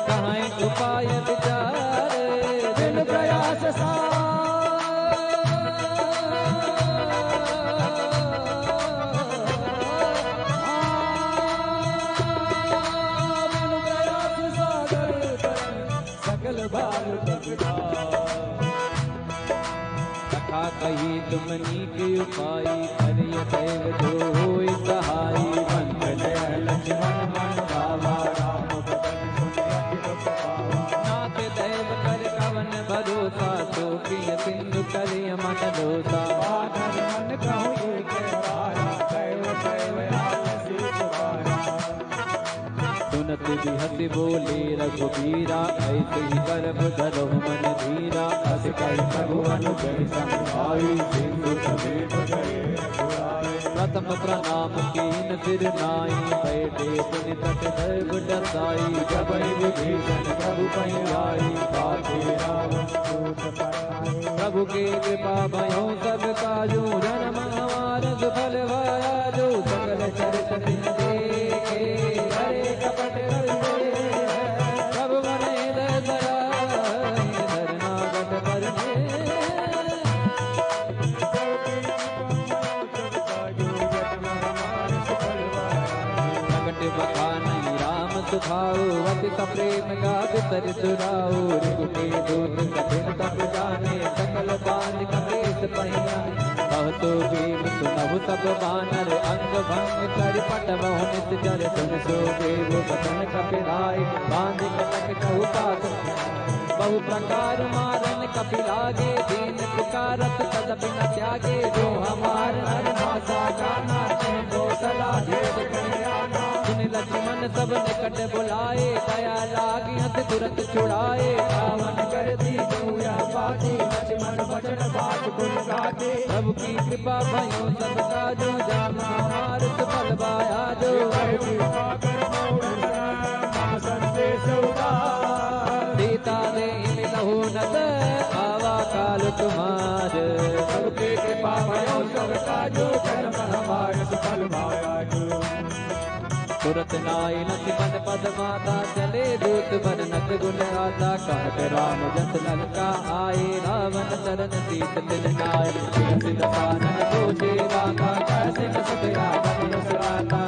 कहाँ उपाय विचार दिन प्रयास सा कथा कही तुम नीक उपाय हरिय दैव जो होई सहाय मंगल लक्ष्मण मन भावा राम बदन सुने अति पावा नाथ दैव कर कवन भरोसा सो प्रिय सिंधु करिय मन दोसा आधर मन कहूँ एक राया दैव दैव आलसी पुकारा सुनत बिहति बोले रघुबीरा ऐसे ही गर्भ धरो मन धीरा अस कई भगवान जय संभाई सिंधु समेत गए बुलाए प्रथम प्रणाम कीन सिर नाई बैठे पुनि तट दैव डसाई जब विभीषण प्रभु पै आई पाथे रावण दूत पठाए प्रभु के कृपा भयो सब काजू जन्म हमार सुफल भाया जो सकल चरित दिन देखे हरे कपट कर दे प्रभु मने दया धरनागत करने प्रगट बखानी राम सुखाओ अति प्रेम का बितर सुराओ रिपु के दूत कठिन तप जाने सकल बांध कलेश पहिया कहतो भीम सुनहु सब बानर अंग भंग कर पटवहु नित जर सुन सो देव बचन कपिलाय बांध कटक कहु पात बहु प्रकार मारन कपिलागे दीन पुकारत तदपि न त्यागे जो हमार नर भाषा गाना को सला भेद कल्याणा सुन लक्ष्मण सब निकट बुलाए दया लागी हथ तुरंत छुड़ाए रावण कर दी दूया पाती लक्ष्मण बचन बात गुण गाते प्रभु की कृपा भयो सब काजो जाम हमार सुफल बाया जो संदेश सीता दे मिलहु नत आवा काल तुम्हार सबके कृपा भयो सब काजो जन्म हमारे सफल भाया तुरत नाई लक्ष्मण पद माता चले दूत बन नक गुण आता कहत राम जस लंका आए रावण शरण सीत तिन नाय सिर पानन सोचे रामा कैसे न सके रावण सुराता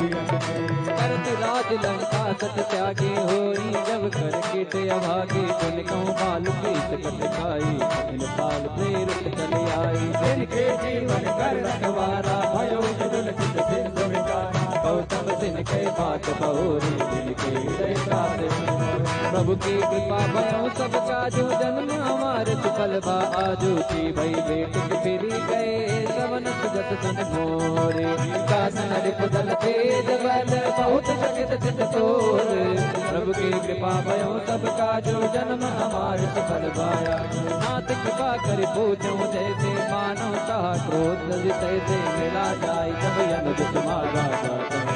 करत राज लंका सत त्यागे होई जब कर कीट अभागे पुन कहूँ बाल प्रीत कट खाई इन पाल प्रेरित चले आई जिनके जीवन कर रखवारा भयो जुल चित सिंधु विकारा गौतम सिंह के बात बहोरी जिनके हृदय काते प्रभु की कृपा भयो सब काजू जन्म हमार सुफल बा आजू की भई बेट फिरी गए श्रवण सुगत सन मोरे कासन रिपुदल तेज बल बहुत शक्ति चित तोर प्रभु की कृपा भयो सब काजू जन्म हमार सुफल बाया नाथ कृपा कर पूछो जैसे मानो कहा क्रोध तैसे मिला जाय जब अनुज तुम्हारा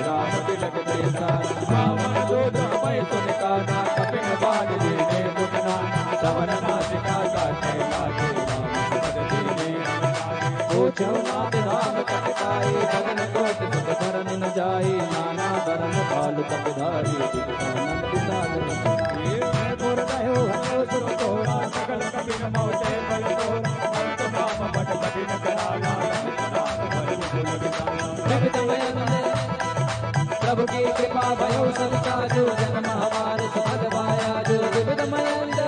राम तिलक देसा रावण दूत मैं सुन काना कपिन बाण दीने मुकना सवन नासिका काटे लागे राम पद दीने पूछो नाथ राम कटकाई भगन कोट सुख धरन न जाई नाना धर्म भाल कपधारी दिखानंद सागर पुर रहो हरो सुर तोरा सकल कपिन मोटे बल तोरा अंत नाम बट कठिन कराना नाम बल कुल विसारा प्रभु की कृपा भयो सब काजो जन्म हमार सुखद भाया जो विविध मयंद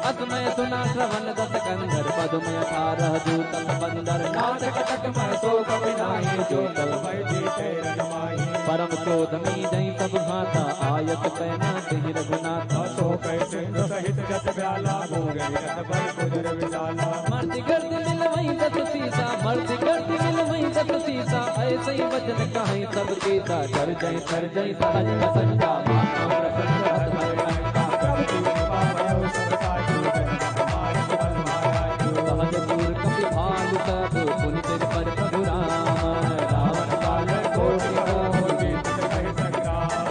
असमय सुना श्रवण दस कंधर पदमय 18 दूतम बंदर नाथ कटक मैं सो कभी नाही जो तल मैं जीते रजमाई परम क्रोधमी जई सब भाता आयत पैना तेहि रघुनाथ सो कह सिंधु सहित जस ब्याला मोगे रत पर कुदर विशाला मर्ति गर्द मिल वही दस सीता मर्ति गर्द मिल वही दस सीता ऐसे ही वचन कहीं सब गीता कर जय सहज संगा माता प्रसन्न हत हर लंका प्रभु की कृपा भयो सब काजू जन हमारे बल माया सहज दूर कपि भालु सब पुनि सिर पर प्रभु राम रावण काल कोटि होगी कह संग्राम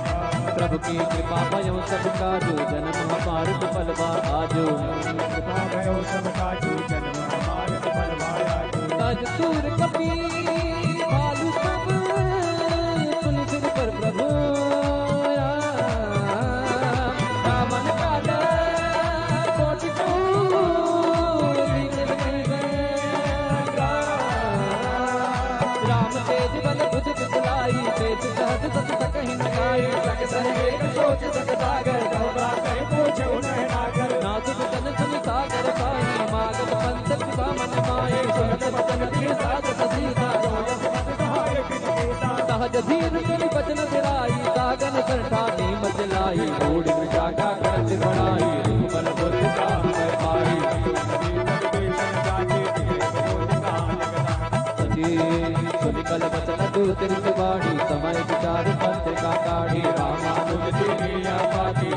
प्रभु की कृपा भयो सब काजू जन्म हमार फलवा आजो कृपा भयो सब काजू जन्म हमारे बल माया सहज दूर कपि भालु सब पुनि सिर पर प्रभु रावण काल कोटि राम तेज बल बुझ बिसलाई तेज सहज सत सकहि न गाई सक एक सोच सक सागर घबरा कहीं पूछे उन्हें नागर नाजुक जन सुन सागर साई मागत पंथ पिता मन माए सुनत बचन दिए सागत सीता सहज धीर सुनि बचन सिराई सागन सरठा नीम जलाई बूढ़ विशाखा करत बढ़ाई बल बुद्ध का मैं पाई सुनि कल बचन दूतिर सुबाणी समय विचार पंथ का काढ़ी रामानुज दुनिया पाती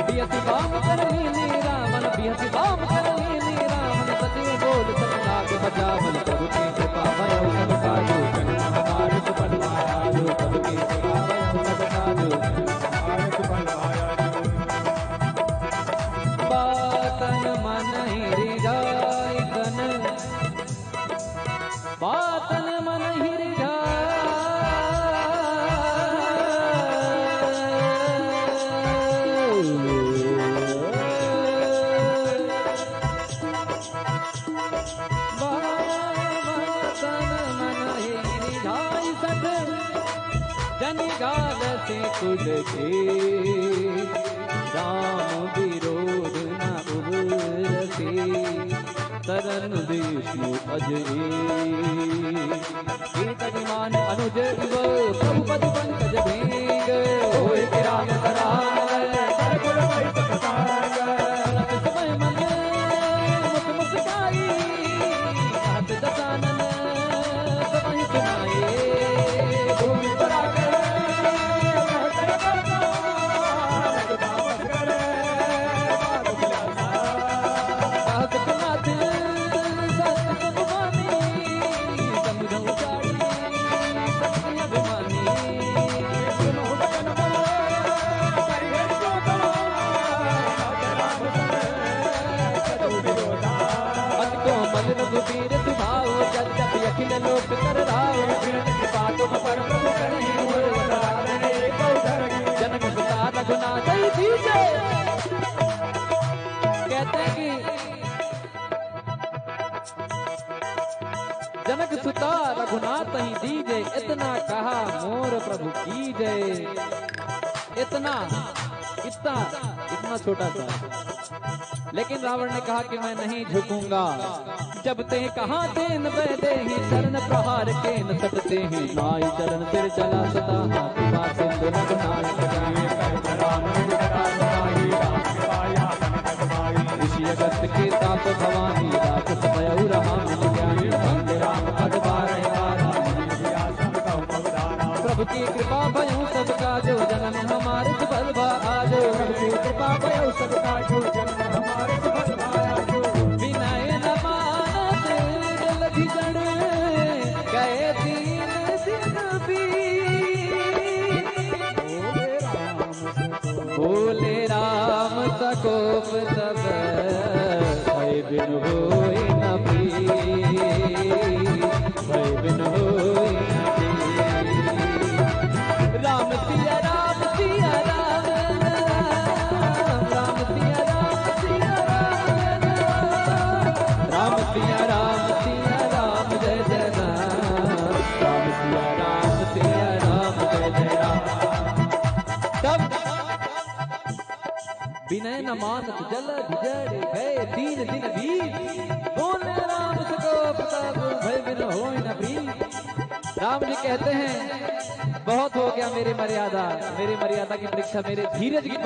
बियति बाम कर लीनी रावण बियति बाम कर लीनी रावण सचिव बोल सतनाग बचावन प्रभु की कृपा भयो सब काजू जन्म हमारे सुफल माया जो प्रभु की कृपा भयो सब काजू बातन मन हिरिजाई तन बातन मन जनि गाल से कुल के राम विरोध न उबरसे तरन विष्णु अजय कीर्तनिमान अनुज इव प्रभु पद पंकज भेंग होय राम करार सरकुल वही तक सागर समय मन मुख मुस्काई हाथ दसानन सबहि सुनाए भूमि पराकर कहकर करना रघुदास करे कहत नाथ सत सुभानी समुझ उजाड़ी सत्य अभिमानी सुनो बचन बोले करिए जो करो राम करे सदु विरोधा अत को मल रघुबीर सुभाओ जब जब अखिल लोक कर राव कृपा तुम पर प्रभु करी हुए वराने को धरगी जनक सुता रघुनाथ ही दीजे कहते हैं कि जनक सुता रघुनाथ ही दीजे इतना कहा मोर प्रभु की जय इतना इतना इतना छोटा सा लेकिन रावण ने कहा कि मैं नहीं झुकूंगा जब ते कहा तेन बैदे ही चरण प्रहार के न सकते ही नाई चरण सिर चला सता हाथ पा सिंधु रघुनाथ जाए ऋषि अगस्त के ताप भवानी राक्षस भयउ रहा मिल ज्ञानी वंदे राम पद बारह बारा प्रभु की कृपा भयो सब काजो जन्म हमारे सुफल भा आजो प्रभु की कृपा भयो सब काजो जन्म हमारे सुफल भा आजो विनय न मानत जलधि जड़ गए दीन सिंह बोले राम सकोप सब भय बिन होय न भय बिन होय न राम सिया राम सिया राम राम सिया राम सिया राम राम सिया राम सिया राम जय जय राम सिया राम जय जय राम तब विनय न मानत जल जड़ गए 3 दिन बीत बोले राम सको प्रताप भय बिन होय न प्रीत। राम जी कहते हैं बहुत हो गया मेरी मर्यादा की परीक्षा, मेरे धीरज की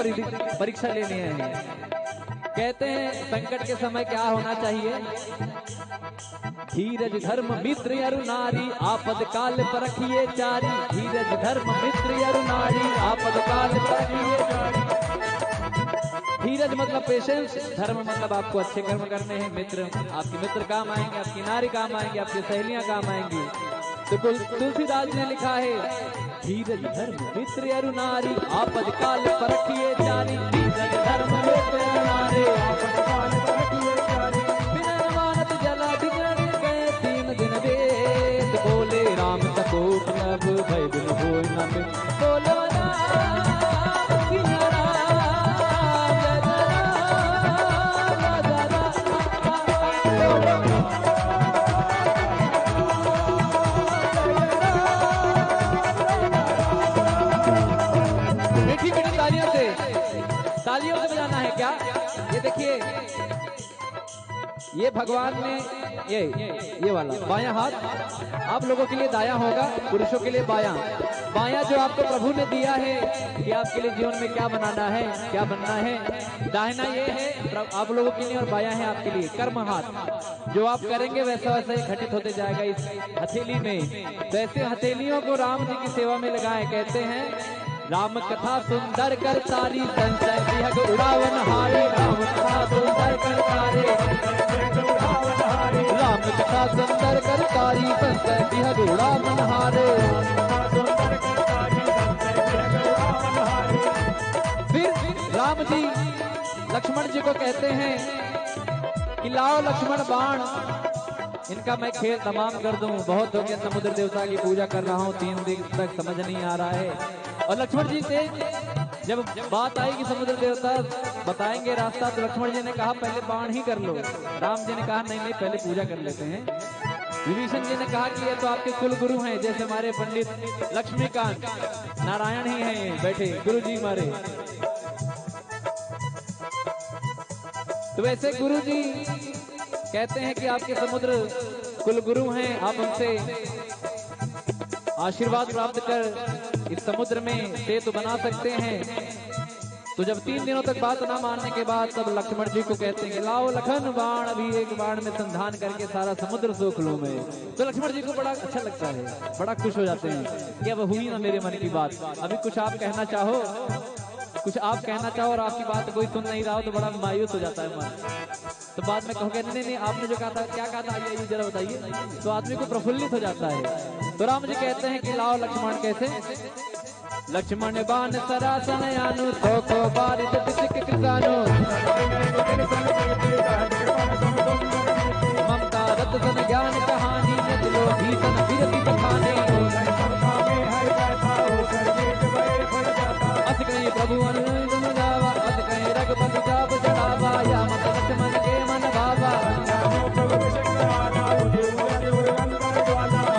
परीक्षा लेने आए हैं। कहते हैं संकट के समय क्या होना चाहिए? धीरज धर्म मित्र अरु नारी आपद काल परखिए चारी। धीरज धर्म मित्र अरु नारी आपद काल परखिए चारी। धीरज मतलब पेशेंस, धर्म मतलब आपको अच्छे कर्म करने हैं। मित्र, आपके मित्र काम आएंगे, आपकी नारी काम आएंगी, आपकी सहेलियां काम आएंगी। तो तुलसीदास ने लिखा है धीरज धर्म मित्र अरु नारी आपद काल परखिए चारी। धीरज धर्म मित्र अरु नारी आपद काल परखिए चारी। बिना मानत जला बिगड़ गए 3 दिन वेद बोले राम सको प्रभ भय बिन होय न प्रीत। बोलो तालियों से बजाना है क्या? ये देखिए, ये भगवान ने ये वाला बायां हाथ आप लोगों के लिए दायां होगा, पुरुषों के लिए बायां। बायां जो आपको प्रभु ने दिया है कि आपके लिए जीवन में क्या बनाना है, क्या बनना है। दाहिना ये है आप लोगों के लिए और बायां है आपके लिए कर्म हाथ। जो आप करेंगे वैसा वैसा ही घटित होते जाएगा इस हथेली में। तो ऐसे हथेलियों को राम जी की सेवा में लगाए। कहते हैं राम कथा सुंदर कर तारी संशय विहग उड़ावन हारे। राम कथा सुंदर कर तारे राम कथा सुंदर कर तारी संशय विहग उड़ावन हारे। फिर राम जी लक्ष्मण जी को कहते हैं कि लाओ लक्ष्मण बाण, इनका मैं खेल तमाम कर दूं। बहुत हो गया, समुद्र देवता की पूजा कर रहा हूँ 3 दिन तक, समझ नहीं आ रहा है। और लक्ष्मण जी से जब बात आई कि समुद्र देवता बताएंगे रास्ता, तो लक्ष्मण जी ने कहा पहले बाण ही कर लो। राम जी ने कहा नहीं नहीं, पहले पूजा कर लेते हैं। विभीषण जी ने कहा कि ये तो आपके कुल गुरु हैं, जैसे हमारे पंडित लक्ष्मीकांत नारायण ही हैं बैठे गुरु जी हमारे। तो वैसे गुरु जी कहते हैं कि आपके समुद्र कुल गुरु हैं, आप उनसे आशीर्वाद प्राप्त कर इस समुद्र में सेतु बना सकते हैं। तो जब 3 दिनों तक बात ना मानने के बाद तब लक्ष्मण जी को कहते हैं कि लाओ लखन बाण, अभी एक बाण में संधान करके सारा समुद्र सोख लूं मैं। तो लक्ष्मण जी को बड़ा अच्छा लगता है, बड़ा खुश हो जाते हैं कि अब हुई ना मेरे मन की बात। अभी कुछ आप कहना चाहो, और आपकी बात कोई सुन नहीं रहा हो तो बड़ा मायूस हो जाता है मन। तो बाद में कहोगे नहीं आपने जो कहा था, क्या कहा था, ये जरा बताइए। तो आदमी को प्रफुल्लित हो जाता है। तो राम जी कहते हैं कि लाओ लक्ष्मण, कैसे? लक्ष्मण बाण सरासन यानु तो को बारित तिसिक कृतानु। ममता रत सन ज्ञान कहानी नचलो भीषण विरति बखाने। अस कहीं प्रभु अनुगम गावा, अस कहीं रघुपति जाप चढ़ावा, या मत लक्ष्मण के मन भावा।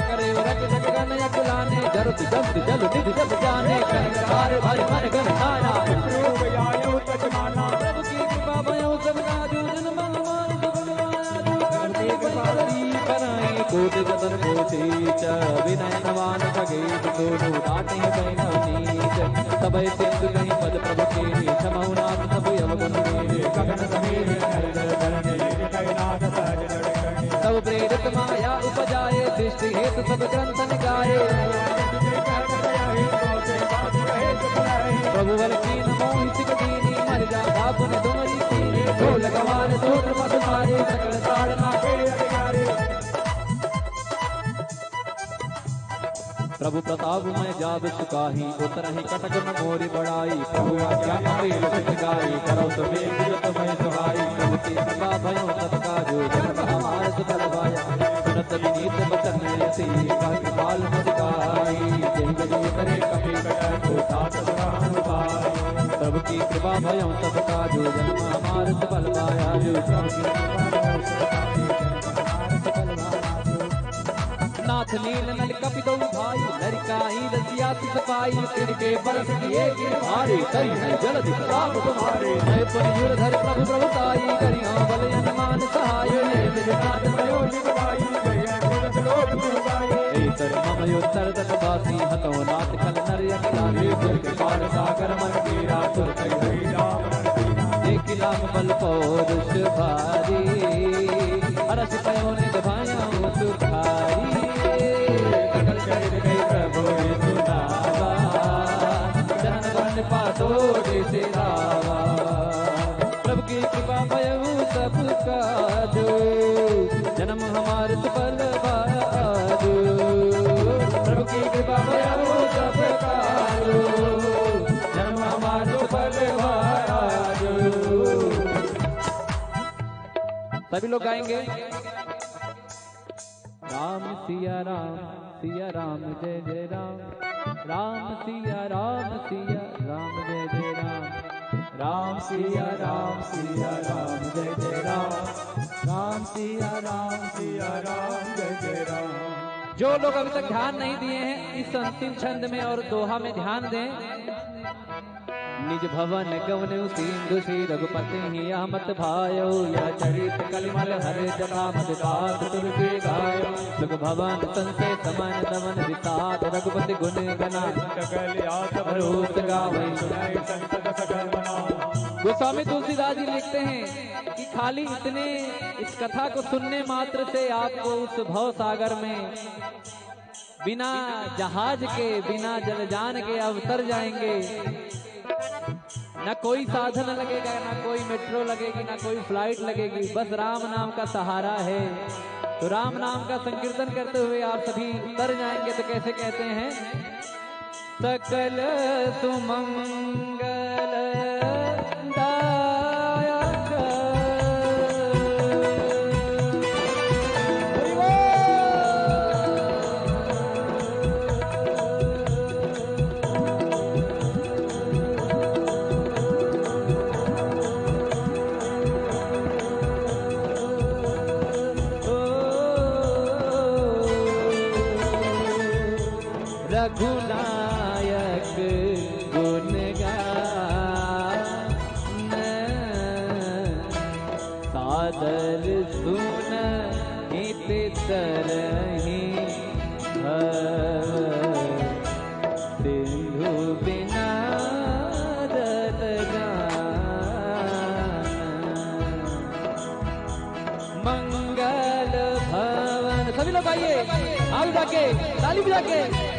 करे रख जगन यकुलाने, जरुत जब जल निधि जब जाने। कर भर भर गन खाना प्रभु की कृपा भयो सब काजू। जन मन मान सुगम कराई कोटि जतन कोटि च। विनय नवान सगे दोनों डाटे बैनव नीच। सबय सिंधु कहीं पद प्रभु के क्षमऊ नाथ सब अवगुण मेरे। गगन समीर सब प्रेरित माया उपजाए, दृष्टि हेतु सब ग्रंथ निकाये। प्रभु बल कीन मोहित दीनी, मर जा बापुन तुम्हारी सीनी। ढोल गवार सूत्र मत मारे, सकल ताड़ना के अधिकारी। प्रभु प्रताप मैं जाब सुकाही, उतरहि कटक न मोरी बड़ाई। प्रभु आज्ञा अमृत सिद्ध गाई, करो तो मेघ मैं सुहाई। प्रभु की कृपा भयो तब काजो, जन्म हमार सुफल पाया। सुनत विनीत बचन यति, काहि काल मुस्काई। जय जय करे कपि कटक को तात ग्रहण पाई। प्रभु की कृपा भयो तब काजो, जन्म हमार सुफल पाया। जो नाथ नाथ नील नल कपितो भाई लड़काई रसिया सपाई तिनके बरस किए गिरधारी कई है जलधि प्रताप तुम्हारे जय पर धर प्रभु प्रभुताई करियो बल अनुमान सहाय नाथ भयो निभाई जय लोक दुर्गाई तर मम योत्तर तक बासी हतो नाथ खल नर अकिलारे गुर के पार सागर मन कीरा तुर कई हरि राम एक लाख बल पौरुष भारी अरस पयो निभाया सुखारी सकल चरित गई प्रभु सुनावा जन वन पातो से रावा प्रभु की कृपा भयऊ सब काजो जन्म हमारे सफल बाजो प्रभु की कृपा भयऊ सब काजो जन्म हमारे सफल बाजो। सभी लोग गाएंगे राम सिया राम जय जय राम राम सिया राम जय जय राम राम सिया राम जय जय राम राम सिया राम जय जय राम। जो लोग अभी तक ध्यान नहीं दिए हैं इस अंतिम छंद में और दोहा में ध्यान दें। निज भवन गवनु सिंधु श्री रघुपति हिया मत भायो या चरित कलिमल हरे जटा मत तात तुरके गायो सुख भवन संसे समन दमन विसात रघुपति गुण गना रोत गावे संकट सकल मना। गोस्वामी तुलसीदास जी लिखते हैं कि खाली इतने इस कथा को सुनने मात्र से आपको उस भव सागर में बिना जहाज के बिना जलयान के अवतर जाएंगे। ना कोई साधन लगेगा, ना कोई मेट्रो लगेगी, ना कोई फ्लाइट लगेगी, बस राम नाम का सहारा है। तो राम नाम का संकीर्तन करते हुए आप सभी तर जाएंगे। तो कैसे कहते हैं? सकल सुमंगल रघुनायक गुण गान सादर सुन हित तरहि सिंधु बिना मंगल भवन। सभी लोग आइए, आगे जाके ताली बजा के